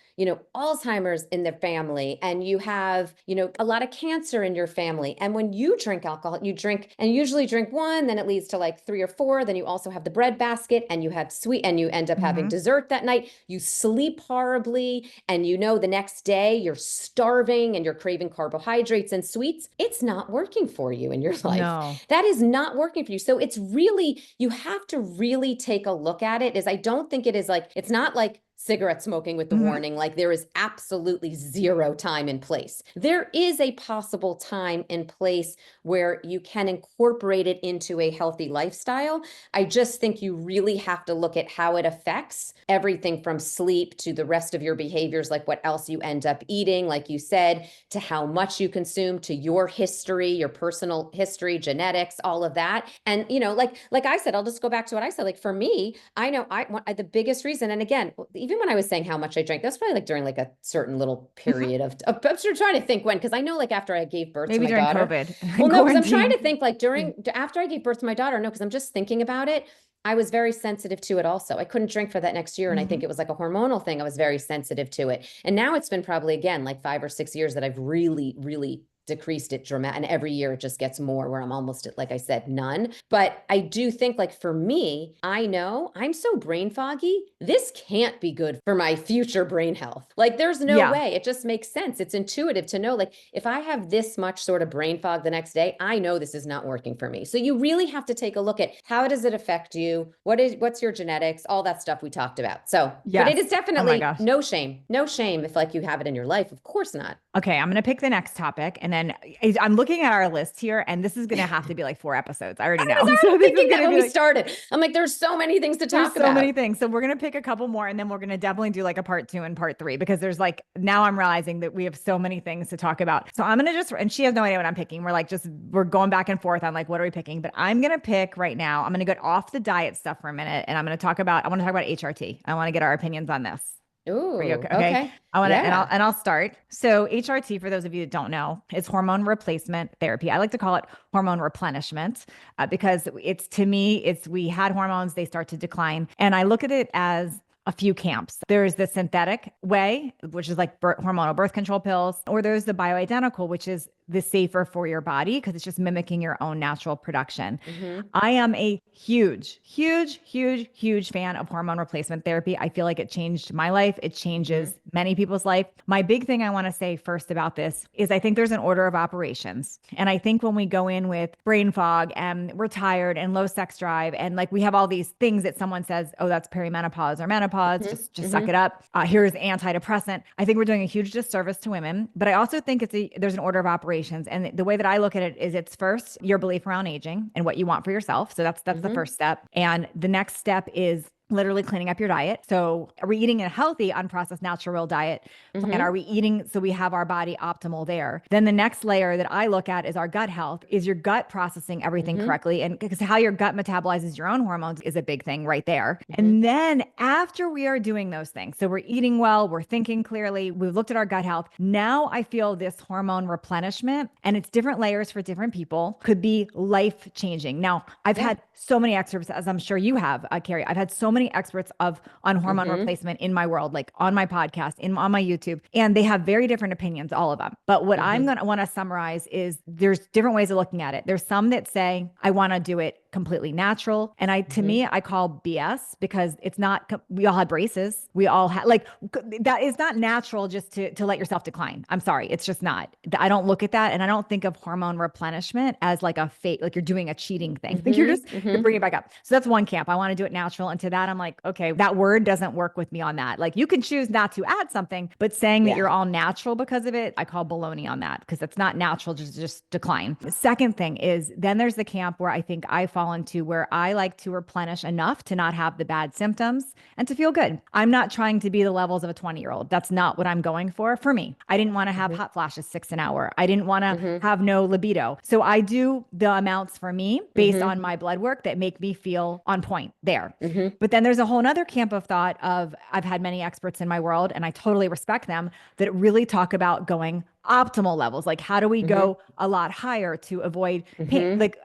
Alzheimer's in their family and you have, a lot of cancer in your family, and when you drink alcohol, you drink and usually drink one, then it leads to like 3 or 4, then you also have the bread basket and you have sweet and you end up having Mm-hmm. dessert that night, you sleep horribly, and the next day you're starving and you're craving carbohydrates and sweets. It's not working for you in your life. No. That is not working for you. So it's really, you have to really take a look at it. I don't think it is like, it's not like cigarette smoking with the Mm-hmm. warning, like there is absolutely zero time and place. There is a possible time and place where you can incorporate it into a healthy lifestyle. I just think you really have to look at how it affects everything from sleep to the rest of your behaviors, like what else you end up eating, like you said, to how much you consume, to your history, your personal history, genetics, all of that. And, like I said, I'll just go back to what I said. Like for me, I know the biggest reason, and again, even when I was saying how much I drank, that's probably like during like a certain little period of, I'm sure trying to think when, because I know like after I gave birth to Maybe my during daughter, COVID well, and no, because I'm trying quarantine. to think like after I gave birth to my daughter, no, because I'm just thinking about it. I was very sensitive to it also. I couldn't drink for that next year. And I Mm-hmm. think it was like a hormonal thing. I was very sensitive to it. And now it's been probably again, like 5 or 6 years that I've really, really decreased it dramatic. And every year it just gets more where I'm almost at, like I said, none. But I do think like for me, I know I'm so brain foggy. This can't be good for my future brain health. Like there's no Yeah. way. It just makes sense. It's intuitive to know like if I have this much sort of brain fog the next day, I know this is not working for me. So you really have to take a look at how does it affect you? What's your genetics? All that stuff we talked about. So, but it Yes. is Oh my definitely gosh. no shame. No shame if like you have it in your life. Of course not. Okay, I'm going to pick the next topic. And then I'm looking at our list here, and this is going to have to be like 4 episodes. I already I was know. So already this is thinking going that to when be we like, started. I'm like, there's so many things to there's talk so many about. things. So we're going to pick a couple more, and then we're going to definitely do like a part 2 and part 3 because there's like, now I'm realizing that we have so many things to talk about. So I'm going to and she has no idea what I'm picking. We're going back and forth on like, what are we picking? But I'm going to pick right now, I'm going to get off the diet stuff for a minute, and I want to talk about HRT. I want to get our opinions on this. Are you Ooh, okay? Okay. okay. I want to, Yeah. and I'll start. So HRT, for those of you that don't know, is hormone replacement therapy. I like to call it hormone replenishment because to me, we had hormones, they start to decline. And I look at it as a few camps. There's the synthetic way, which is like hormonal birth control pills, or there's the bioidentical, which is the safer for your body because it's just mimicking your own natural production. Mm-hmm. I am a huge, huge, huge, huge fan of hormone replacement therapy. I feel like it changed my life. It Mm-hmm. changes many people's life. My big thing I want to say first about this is I think there's an order of operations. And I think when we go in with brain fog and we're tired and low sex drive, and like we have all these things that someone says, oh, that's perimenopause or menopause, just suck Mm-hmm. it up. Here's antidepressant. I think we're doing a huge disservice to women, but I also think there's an order of operations. And the way that I look at it is it's first your belief around aging and what you want for yourself. So that's the Mm-hmm. first step. And the next step is literally cleaning up your diet. So are we eating a healthy, unprocessed, natural diet? And are we eating so we have our body optimal there? Then the next layer that I look at is our gut health. Is your gut processing everything correctly? And because how your gut metabolizes your own hormones is a big thing right there. And then after we are doing those things, so we're eating well, we're thinking clearly, we've looked at our gut health. Now I feel this hormone replenishment, and it's different layers for different people, could be life changing. Now, I've had so many excerpts, as I'm sure you have, Keri. I've had so many experts on hormone replacement in my world, like on my podcast, on my YouTube, and they have very different opinions, all of them. But what I'm going to want to summarize is there's different ways of looking at it. There's some that say, I want to do it completely natural. And to me, I call BS, because it's not, we all had braces. We all had, like, that is not natural just to let yourself decline. I'm sorry. It's just not. I don't look at that. And I don't think of hormone replenishment as like a fake, like you're doing a cheating thing. Like you're bringing it back up. So that's one camp. I want to do it natural. And to that, I'm like, okay, that word doesn't work with me on that. Like you can choose not to add something, but saying that you're all natural because of it, I call baloney on that, because it's not natural, just decline. The second thing is, then there's the camp where I think I fall into, where I like to replenish enough to not have the bad symptoms and to feel good. I'm not trying to be the levels of a 20-year-old. That's not what I'm going for me. I didn't want to have hot flashes 6 an hour. I didn't want to have no libido. So I do the amounts for me based on my blood work that make me feel on point there. But then there's a whole other camp of thought of, I've had many experts in my world, and I totally respect them, that really talk about going optimal levels. Like, how do we go a lot higher to avoid pain? Like,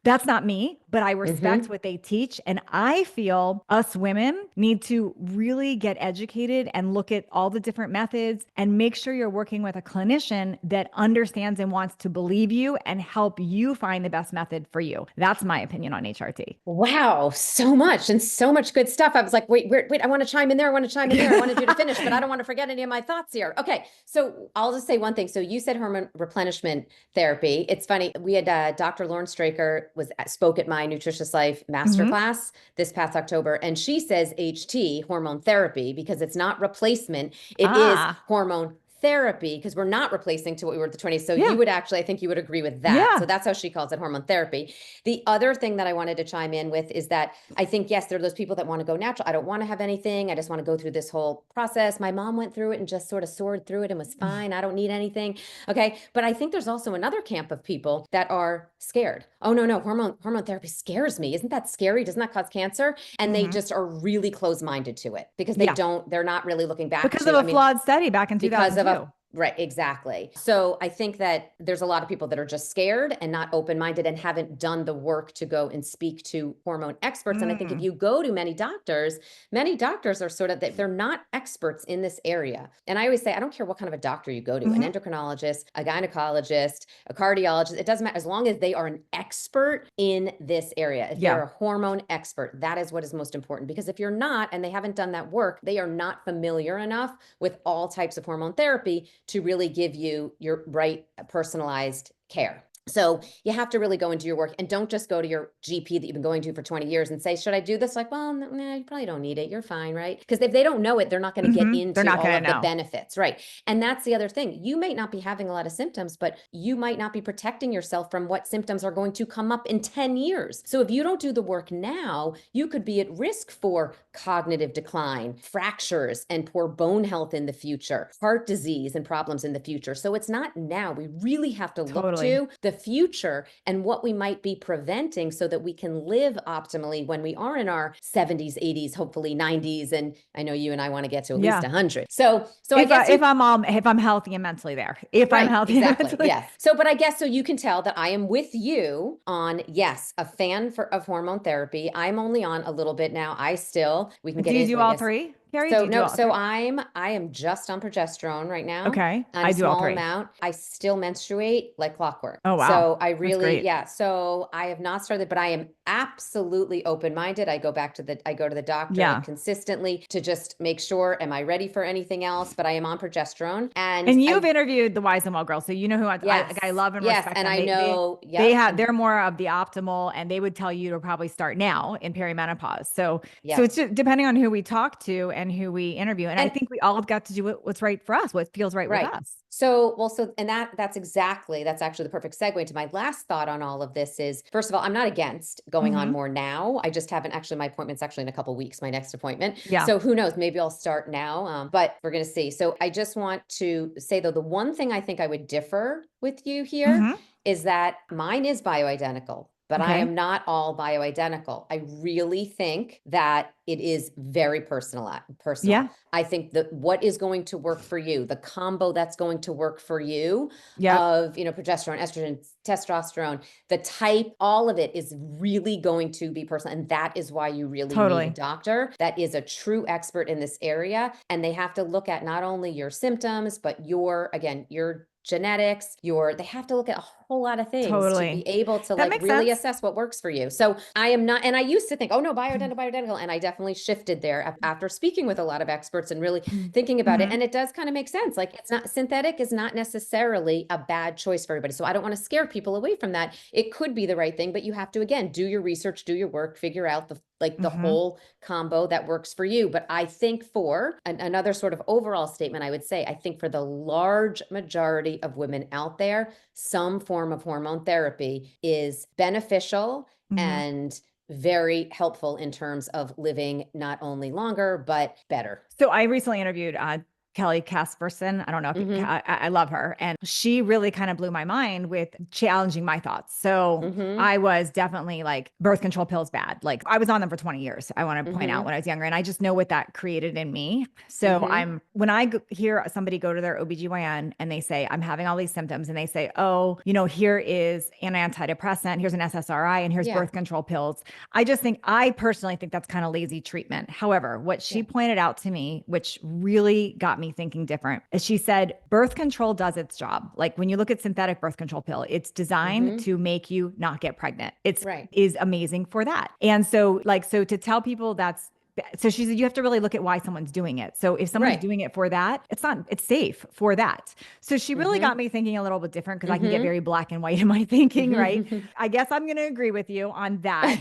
that's not me, but I respect what they teach. And I feel us women need to really get educated and look at all the different methods, and make sure you're working with a clinician that understands and wants to believe you and help you find the best method for you. That's my opinion on HRT. Wow, so much and so much good stuff. I was like, wait, I want to chime in there. I want to chime in there. I wanted you to finish, but I don't want to forget any of my thoughts here. Okay, so I'll just say one thing. So you said hormone replenishment therapy. It's funny. We had Dr. Lauren Straker spoke at my Nutritious Life masterclass this past October, and she says HT, hormone therapy, because it's not replacement. It is hormone therapy, because we're not replacing to what we were at the 20s. So you would actually, I think you would agree with that. So that's how she calls it, hormone therapy. The other thing that I wanted to chime in with is that I think, yes, there are those people that want to go natural. I don't want to have anything. I just want to go through this whole process. My mom went through it and just sort of soared through it and was fine. I don't need anything. Okay. But I think there's also another camp of people that are scared. Oh, no, hormone therapy scares me. Isn't that scary? Doesn't that cause cancer? And they just are really closed-minded to it, because they're not really looking back because of a flawed study back in 2002. Right, exactly. So I think that there's a lot of people that are just scared and not open-minded and haven't done the work to go and speak to hormone experts. And I think if you go to many doctors are sort of, they're not experts in this area. And I always say, I don't care what kind of a doctor you go to, an endocrinologist, a gynecologist, a cardiologist, it doesn't matter, as long as they are an expert in this area. If they're a hormone expert, that is what is most important. Because if you're not, and they haven't done that work, they are not familiar enough with all types of hormone therapy to really give you your right personalized care. So you have to really go into your work, and don't just go to your GP that you've been going to for 20 years and say, should I do this? Like, well, no, you probably don't need it. You're fine, right? Because if they don't know it, they're not going to get into all of the benefits, right? And that's the other thing. You may not be having a lot of symptoms, but you might not be protecting yourself from what symptoms are going to come up in 10 years. So if you don't do the work now, you could be at risk for cognitive decline, fractures, and poor bone health in the future, heart disease and problems in the future. So it's not now. We really have to look to the future and what we might be preventing, so that we can live optimally when we are in our 70s, 80s, hopefully 90s. And I know you and I want to get to at least 100. So I guess if I'm healthy and mentally there, I'm healthy. Exactly. Yes. So, but I guess, so you can tell that I am with you on, yes, a fan of hormone therapy. I'm only on a little bit now. We can get do you into do all three? Keri, I am just on progesterone right now. Okay. I do all three. Amount. I still menstruate like clockwork. Oh, wow. So I really, so I have not started, but I am absolutely open-minded. I go to the doctor consistently to just make sure, am I ready for anything else? But I am on progesterone. And you've interviewed the Wise and Well girls, so you know who I love and respect. And them. I know they're more of the optimal, and they would tell you to probably start now in perimenopause. So it's just depending on who we talk to and who we interview. And I think we all got to do what's right for us, what feels right with us. And that's actually the perfect segue to my last thought on all of this is, first of all, I'm not against going on more now. I just haven't actually, my appointment's actually in a couple of weeks, my next appointment. Yeah. So who knows, maybe I'll start now, but we're going to see. So I just want to say though, the one thing I think I would differ with you here is that mine is bioidentical. But I am not all bioidentical. I really think that it is very personal. Yeah. I think that what is going to work for you, the combo that's going to work for you of, progesterone, estrogen, testosterone, the type, all of it is really going to be personal. And that is why you really need a doctor that is a true expert in this area. And they have to look at not only your symptoms, but your genetics, they have to look at a whole lot of things to be able to really assess what works for you. So I am not, and I used to think, oh no, bioidentical. And I definitely shifted there after speaking with a lot of experts and really thinking about it. And it does kind of make sense. Like synthetic is not necessarily a bad choice for everybody. So I don't want to scare people away from that. It could be the right thing, but you have to, again, do your research, do your work, figure out the whole combo that works for you. But I think for another sort of overall statement, I would say, I think for the large majority of women out there, some form of hormone therapy is beneficial and very helpful in terms of living not only longer, but better. So I recently interviewed Keri Glassman. I don't know if I love her. And she really kind of blew my mind with challenging my thoughts. So I was definitely like, birth control pills bad. Like I was on them for 20 years. I want to point out when I was younger, and I just know what that created in me. So when I hear somebody go to their OBGYN and they say, I'm having all these symptoms, and they say, oh, here is an antidepressant, here's an SSRI, and here's birth control pills. I personally think that's kind of lazy treatment. However, what she pointed out to me, which really got me thinking different, is she said birth control does its job. Like when you look at synthetic birth control pill, it's designed to make you not get pregnant. It's is amazing for that. And so to tell people so she said, you have to really look at why someone's doing it. So if someone's doing it for that, it's safe for that. So she really got me thinking a little bit different, because I can get very black and white in my thinking, right? I guess I'm going to agree with you on that.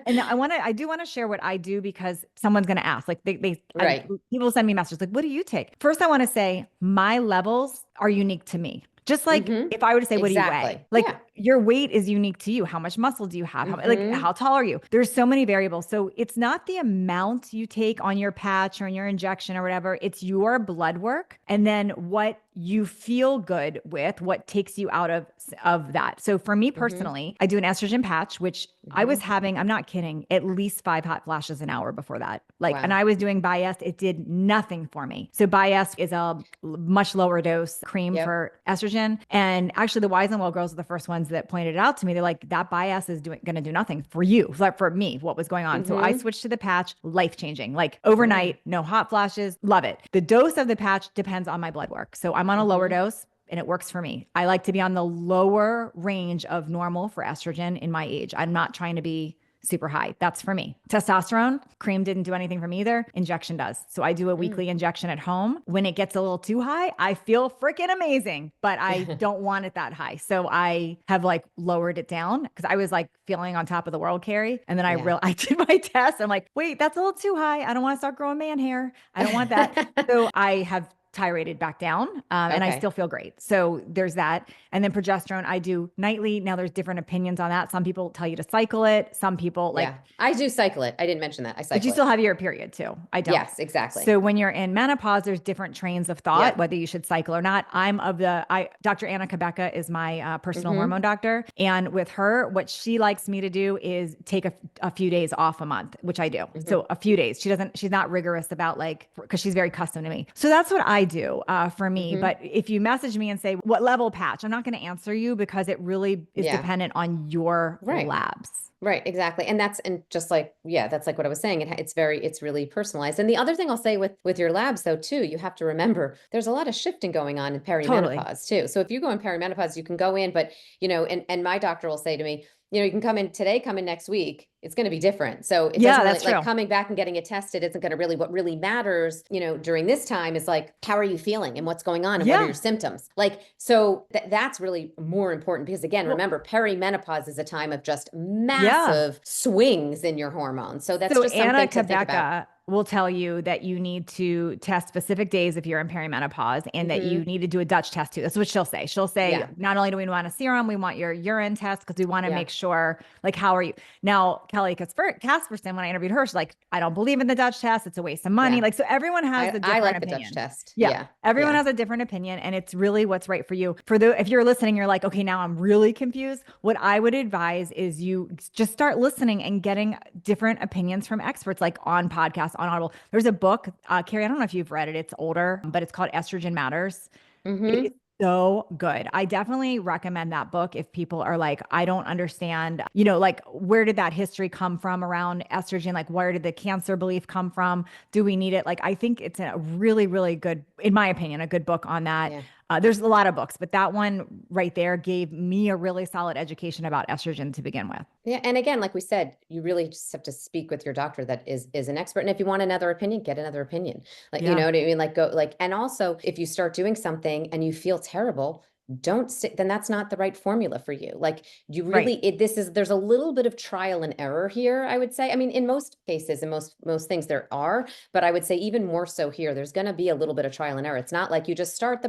And I do want to share what I do, because someone's going to ask, like people send me messages like, what do you take? First, I want to say my levels are unique to me. Just like if I were to say, what do you weigh? Like your weight is unique to you. How much muscle do you have? How tall are you? There's so many variables. So it's not the amount you take on your patch or in your injection or whatever. It's your blood work. And then what you feel good with, what takes you out of that. So for me personally, I do an estrogen patch, which I was having, I'm not kidding, at least 5 hot flashes an hour before that. And I was doing BiOptimizers. It did nothing for me. So BiOptimizers is a much lower dose cream for estrogen. And actually the Wise and Well girls are the first ones that pointed it out to me. They're like, that BiOptimizers is going to do nothing for you, like for me, what was going on. So I switched to the patch, life-changing, like overnight, no hot flashes, love it. The dose of the patch depends on my blood work. So I'm on a lower dose, and it works for me. I like to be on the lower range of normal for estrogen in my age. I'm not trying to be super high. That's for me. Testosterone, cream didn't do anything for me either. Injection does. So I do a weekly injection at home. When it gets a little too high, I feel freaking amazing, but I don't want it that high. So I have lowered it down, because I was feeling on top of the world, Keri. And then I did my test. I'm like, wait, that's a little too high. I don't want to start growing man hair. I don't want that. So I have titrated back down, and I still feel great. So there's that. And then progesterone, I do nightly. Now there's different opinions on that. Some people tell you to cycle it. Some people I do cycle it. I didn't mention that. I cycle but you still have your period too. I don't. Yes, exactly. So when you're in menopause, there's different trains of thought, whether you should cycle or not. Dr. Anna Kabecka is my personal hormone doctor. And with her, what she likes me to do is take a few days off a month, which I do. So a few days. She's not rigorous about because she's very custom to me. So that's what I do for me. But if you message me and say, what level patch? I'm not going to answer you, because it really is dependent on your labs. Right, exactly. And that's what I was saying. It's really personalized. And the other thing I'll say with your labs though, too, you have to remember there's a lot of shifting going on in perimenopause too. So if you go in perimenopause, you can go in, but and my doctor will say to me, you can come in today, come in next week. It's going to be different. So it doesn't really, like coming back and getting it tested isn't going to really, what really matters, during this time is how are you feeling and what's going on and what are your symptoms? So that's really more important, because again, remember, perimenopause is a time of just massive swings in your hormones. So that's just something to think about. will tell you that you need to test specific days if you're in perimenopause and that you need to do a Dutch test too. That's what she'll say. She'll say, not only do we want a serum, we want your urine test because we want to make sure, like, how are you? Now, Kelly Casperson, when I interviewed her, she's like, I don't believe in the Dutch test. It's a waste of money. Like, so everyone has a different I like opinion. the Dutch test. Yeah. Everyone has a different opinion, and it's really what's right for you. If you're listening, you're like, okay, now I'm really confused. What I would advise is you just start listening and getting different opinions from experts, like on podcasts, on Audible. There's a book, Keri, I don't know if you've read it. It's older, but it's called Estrogen Matters. It is so good. I definitely recommend that book if people are like, I don't understand, like, where did that history come from around estrogen? Like, where did the cancer belief come from? Do we need it? Like, I think it's a really, really good, in my opinion, a good book on that. There's a lot of books, but that one right there gave me a really solid education about estrogen to begin with. Yeah. And again, like we said, you really just have to speak with your doctor that is an expert. And if you want another opinion, get another opinion. Like, you know what I mean? Like, go, like, and also if you start doing something and you feel terrible, don't sit, then that's not the right formula for you. Like, you really, there's a little bit of trial and error here, I would say. I mean, in most cases, and most things there are, but I would say even more so here, there's going to be a little bit of trial and error. It's not like you just start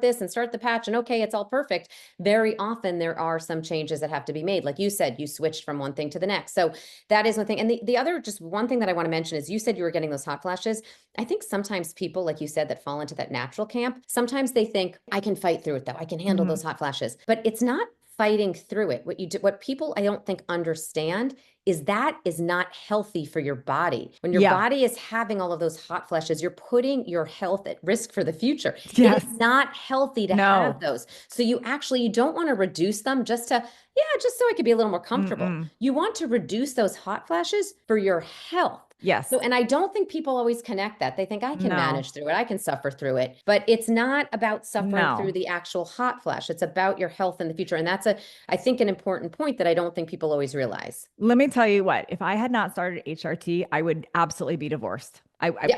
this and start the patch and okay, it's all perfect. Very often there are some changes that have to be made. Like you said, you switched from one thing to the next. So that is one thing. And the other, just one thing that I want to mention is you said you were getting those hot flashes. I think sometimes people, like you said, that fall into that natural camp, sometimes they think I can fight through it though. I can handle those hot flashes, but it's not fighting through it. What people I don't think understand is that is not healthy for your body. When your body is having all of those hot flashes, you're putting your health at risk for the future. It is not healthy to have those. So you don't want to reduce them just so I could be a little more comfortable. You want to reduce those hot flashes for your health. Yes. So, and I don't think people always connect that. They think I can manage through it. I can suffer through it, but it's not about suffering through the actual hot flash. It's about your health in the future. And that's I think an important point that I don't think people always realize. Let me tell you what, if I had not started HRT, I would absolutely be divorced.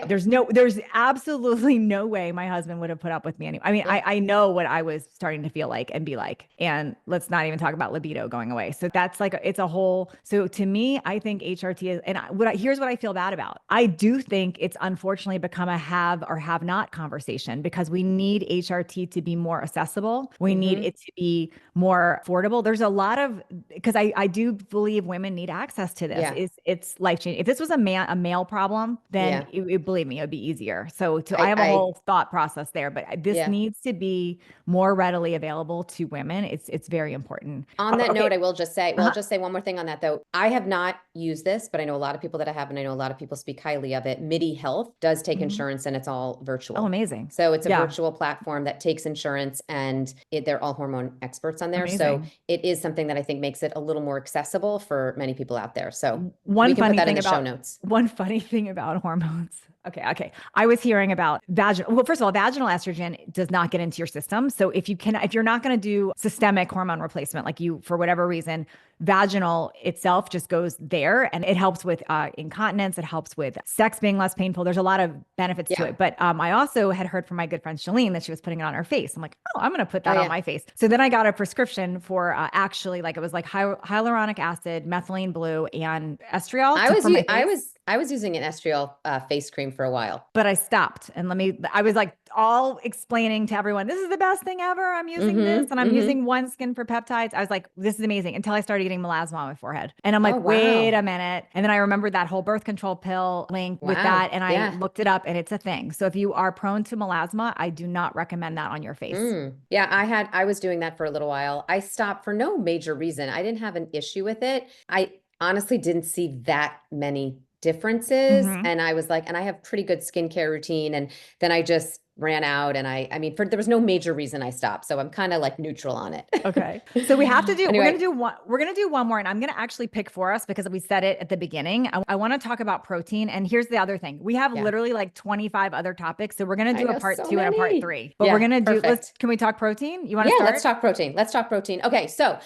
There's absolutely no way my husband would have put up with me anyway. I mean, I know what I was starting to feel like and be like, and let's not even talk about libido going away. So that's like, it's a whole, so to me, I think HRT is, and here's what I feel bad about. I do think it's unfortunately become a have or have not conversation because we need HRT to be more accessible. We need it to be more affordable. There's a lot of, because I do believe women need access to this. It's life changing. If this was a male problem, then believe me, it would be easier. So I have a whole thought process there, but this needs to be more readily available to women. It's very important. On that note, I will just say, I'll just say one more thing on that though. I have not used this, but I know a lot of people that have, and I know a lot of people speak highly of it. MIDI Health does take insurance and it's all virtual. Oh, amazing. So it's a virtual platform that takes insurance and they're all hormone experts on there. Amazing. So it is something that I think makes it a little more accessible for many people out there. So we can put that in the show notes. One funny thing about hormones. Okay. I was hearing about well, first of all, vaginal estrogen does not get into your system. So if you're not going to do systemic hormone replacement, like for whatever reason, vaginal itself just goes there and it helps with incontinence. It helps with sex being less painful. There's a lot of benefits to it. But I also had heard from my good friend Shalene that she was putting it on her face. I'm like, oh, I'm going to put that on my face. So then I got a prescription for actually like, it was like hyaluronic acid, methylene blue, and estriol. I was using an estriol face cream for a while, but I stopped. And I was like all explaining to everyone, this is the best thing ever. I'm using this and I'm using One Skin for peptides. I was like, this is amazing, until I started getting melasma on my forehead. And I'm like, wait a minute. And then I rememred that whole birth control pill link with that. And I looked it up and it's a thing. So if you are prone to melasma, I do not recommend that on your face. Yeah, I was doing that for a little while. I stopped for no major reason. I didn't have an issue with it. I honestly didn't see that many differences. And I was like, and I have pretty good skincare routine. And then I just ran out. And I mean, there was no major reason I stopped. So I'm kind of like neutral on it. Okay. So we have to do, anyway, we're going to do one more, and I'm going to actually pick for us because we said it at the beginning. I want to talk about protein. And here's the other thing. We have literally like 25 other topics. So we're going to do a part 2 and a part 3, but we're going to do, can we talk protein? You want to start? Let's talk protein. Let's talk protein. Okay. So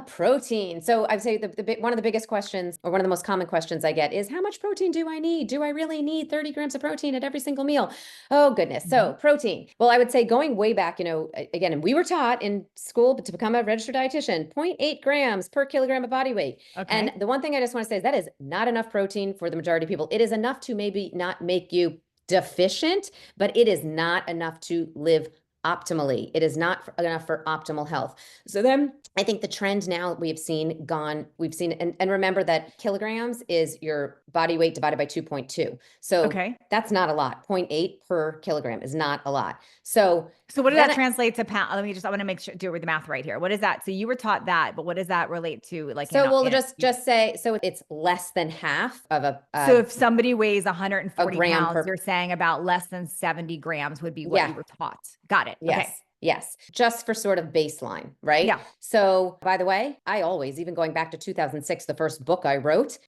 protein. So I'd say one of the biggest questions, or one of the most common questions I get is, how much protein do I need? Do I really need 30 grams of protein at every single meal? Oh goodness. So So protein. Well, I would say going way back, again, and we were taught in school to become a registered dietitian, 0.8 grams per kilogram of body weight. Okay. And the one thing I just want to say is that is not enough protein for the majority of people. It is enough to maybe not make you deficient, but it is not enough to live optimally. It is not enough for optimal health. So then I think the trend now we've seen, and remember that kilograms is your body weight divided by 2.2. So that's not a lot. 0.8 per kilogram is not a lot. So what does that translate to pound? I want to make sure, do it with the math right here. What is that? So you were taught that, but what does that relate to? We'll just say, so it's less than half of a. So if somebody weighs 140 pounds, you're saying about less than 70 grams would be what you were taught. Got it. Yes. Okay. Yes. Just for sort of baseline, right? Yeah. So by the way, I always, even going back to 2006, the first book I wrote,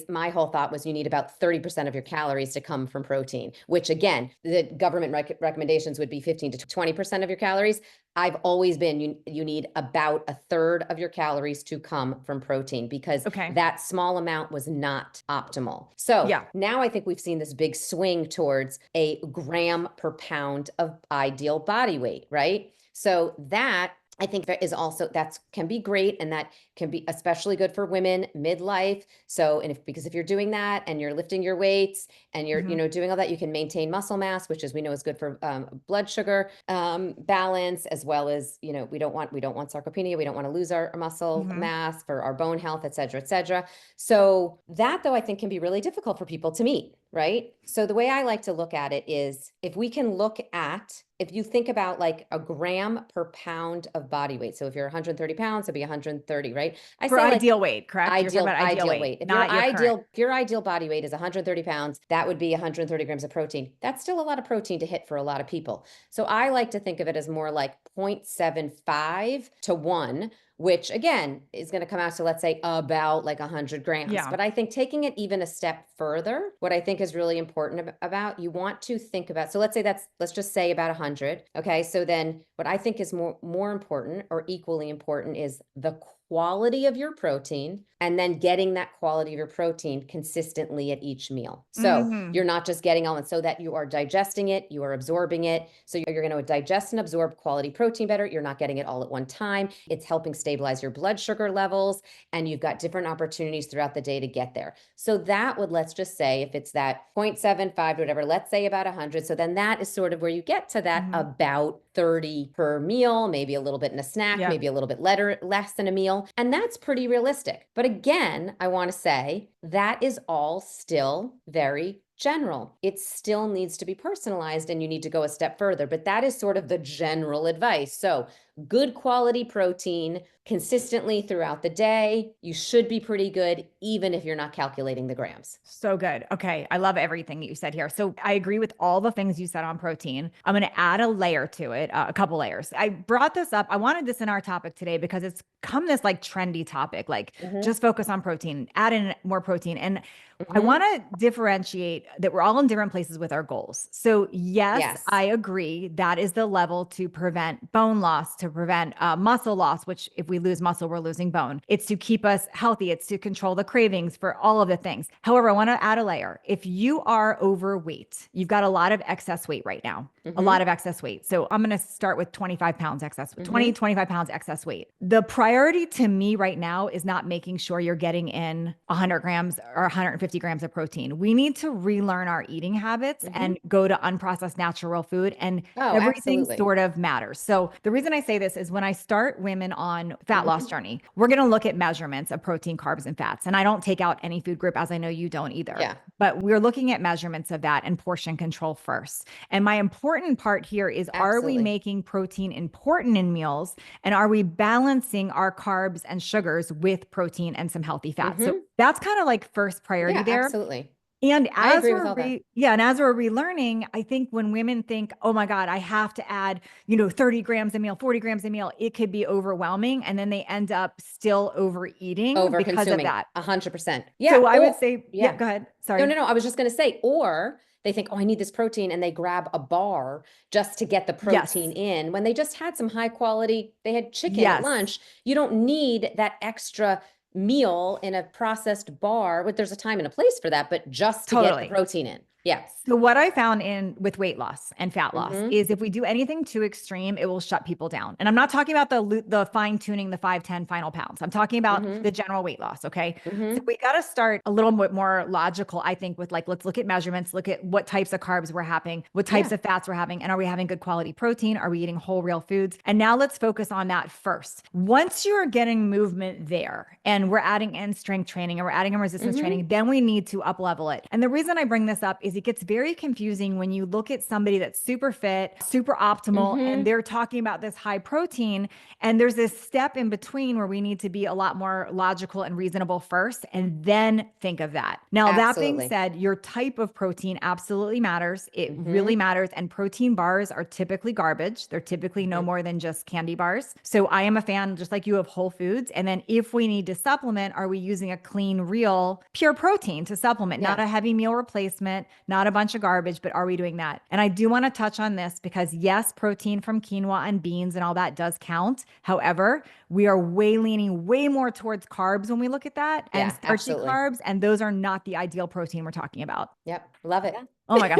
my whole thought was you need about 30% of your calories to come from protein, which again, the government recommendations would be 15 to 20% of your calories. I've always been, you need about a third of your calories to come from protein because that small amount was not optimal. So now I think we've seen this big swing towards a gram per pound of ideal body weight, right? So that I think that is also, that can be great. And that can be especially good for women midlife. So, because if you're doing that and you're lifting your weights and you're, doing all that, you can maintain muscle mass, which we know is good for blood sugar balance, as well as, we don't want sarcopenia. We don't want to lose our muscle mass for our bone health, et cetera, et cetera. So that though, I think can be really difficult for people to meet, right? So the way I like to look at it is if you think about like a gram per pound of body weight. So if you're 130 pounds, it'd be 130, right? For ideal weight, correct? Ideal weight. If your ideal body weight is 130 pounds, that would be 130 grams of protein. That's still a lot of protein to hit for a lot of people. So I like to think of it as more like 0.75 to 1, which again is going to come out to, let's say, about like 100 grams. Yeah. But I think taking it even a step further, what I think is really important about, you want to think about, so let's just say about 100. Okay. So then what I think is more important or equally important is the quality of your protein, and then getting that quality of your protein consistently at each meal. So you're not just getting all, and so that you are digesting it, you are absorbing it. So you're going to digest and absorb quality protein better. You're not getting it all at one time. It's helping stabilize your blood sugar levels, and you've got different opportunities throughout the day to get there. So that would, let's just say if it's that 0.75 or whatever, let's say about 100. So then that is sort of where you get to that about 30 per meal, maybe a little bit in a snack, maybe a little bit less than a meal. And that's pretty realistic. But again, I want to say that is all still very general. It still needs to be personalized, and you need to go a step further, but that is sort of the general advice. So good quality protein consistently throughout the day. You should be pretty good, even if you're not calculating the grams. So good. Okay. I love everything you said here. So I agree with all the things you said on protein. I'm going to add a layer to it, a couple layers. I brought this up. I wanted this in our topic today because it's come this like trendy topic, like just focus on protein, add in more protein. And I want to differentiate that we're all in different places with our goals. So yes, I agree. That is the level to prevent bone loss, to prevent muscle loss, which if we lose muscle, we're losing bone. It's to keep us healthy. It's to control the cravings for all of the things. However, I want to add a layer. If you are overweight, you've got a lot of excess weight right now, a lot of excess weight. So I'm going to start with 25 pounds excess, 25 pounds excess weight. The priority to me right now is not making sure you're getting in 100 grams or 150 grams of protein. We need to relearn our eating habits and go to unprocessed natural food, and everything sort of matters. So the reason I say this is when I start women on fat loss journey, we're going to look at measurements of protein, carbs, and fats. And I don't take out any food group, as I know you don't either. Yeah. But we're looking at measurements of that and portion control first. And my important part here is, are we making protein important in meals? And are we balancing our carbs and sugars with protein and some healthy fat? So that's kind of like first priority there. Absolutely. And as we're relearning, I think when women think, oh my God, I have to add, 30 grams a meal, 40 grams a meal, it could be overwhelming. And then they end up still overeating because of that. 100%. Yeah. So I would say, go ahead. Sorry. No. I was just going to say, or they think, oh, I need this protein, and they grab a bar just to get the protein in when they just had some high quality, they had chicken at lunch. You don't need that extra meal in a processed bar, but there's a time and a place for that, but just to get the protein in. Yeah. So what I found with weight loss and fat loss Mhm. is if we do anything too extreme, it will shut people down. And I'm not talking about the fine tuning, the 5, 10 final pounds. I'm talking about Mhm. the general weight loss. Okay. So Mhm. we got to start a little bit more logical, I think, with like, let's look at measurements, look at what types of carbs we're having, what types Yeah. of fats we're having, and are we having good quality protein? Are we eating whole, real foods? And now let's focus on that first. Once you're getting movement there and we're adding in strength training and we're adding in resistance Mhm. training, then we need to up level it. And the reason I bring this up is it gets very confusing when you look at somebody that's super fit, super optimal, and Mhm. they're talking about this high protein. And there's this step in between where we need to be a lot more logical and reasonable first, and then think of that. Now, that being Absolutely. said, your type of protein absolutely matters. It really Mhm. matters. And protein bars are typically garbage. They're typically no Mhm. more than just candy bars. So I am a fan, just like you, of whole foods. And then if we need to supplement, are we using a clean, real, pure protein to supplement, not Yeah. a heavy meal replacement, not a bunch of garbage, but are we doing that? And I do want to touch on this because yes, protein from quinoa and beans and all that does count. However, we are leaning way more towards carbs when we look at that, and Yeah, starchy absolutely. carbs. And those are not the ideal protein we're talking about. Yep. Love it. Yeah. Oh my gosh.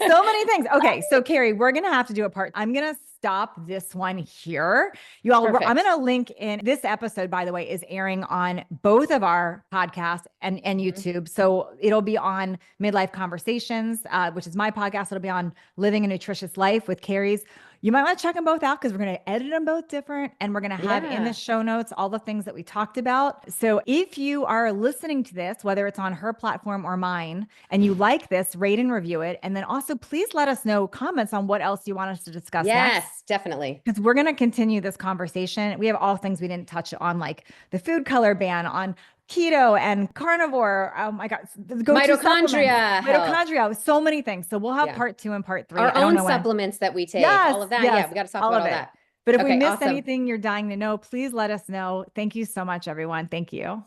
So many things. Okay. So Keri, we're going to have to do a part. I'm going to stop this one here. You all, I'm Perfect. going to link in this episode, by the way, is airing on both of our podcasts and YouTube. So it'll be on Midlife Conversations, which is my podcast. It'll be on Living a Nutritious Life with Keri's. You might want to check them both out because we're going to edit them both different. And we're going to have in the Yeah. show notes all the things that we talked about. So if you are listening to this, whether it's on her platform or mine, and you like this, rate and review it. And then also please let us know comments on what else you want us to discuss next. Yes, definitely. Because we're going to continue this conversation. We have all things we didn't touch on, like the food color ban, on keto and carnivore. Oh my God. The go-to supplements, Mitochondria health. mitochondria, so many things. So we'll have Yeah. part 2 and part 3. Our I don't own know when. supplements that we take, Yes, all of that. yes, Yeah, we got to talk all about of all it. that. But if we Okay, missed awesome. anything you're dying to know, please let us know. Thank you so much, everyone. Thank you.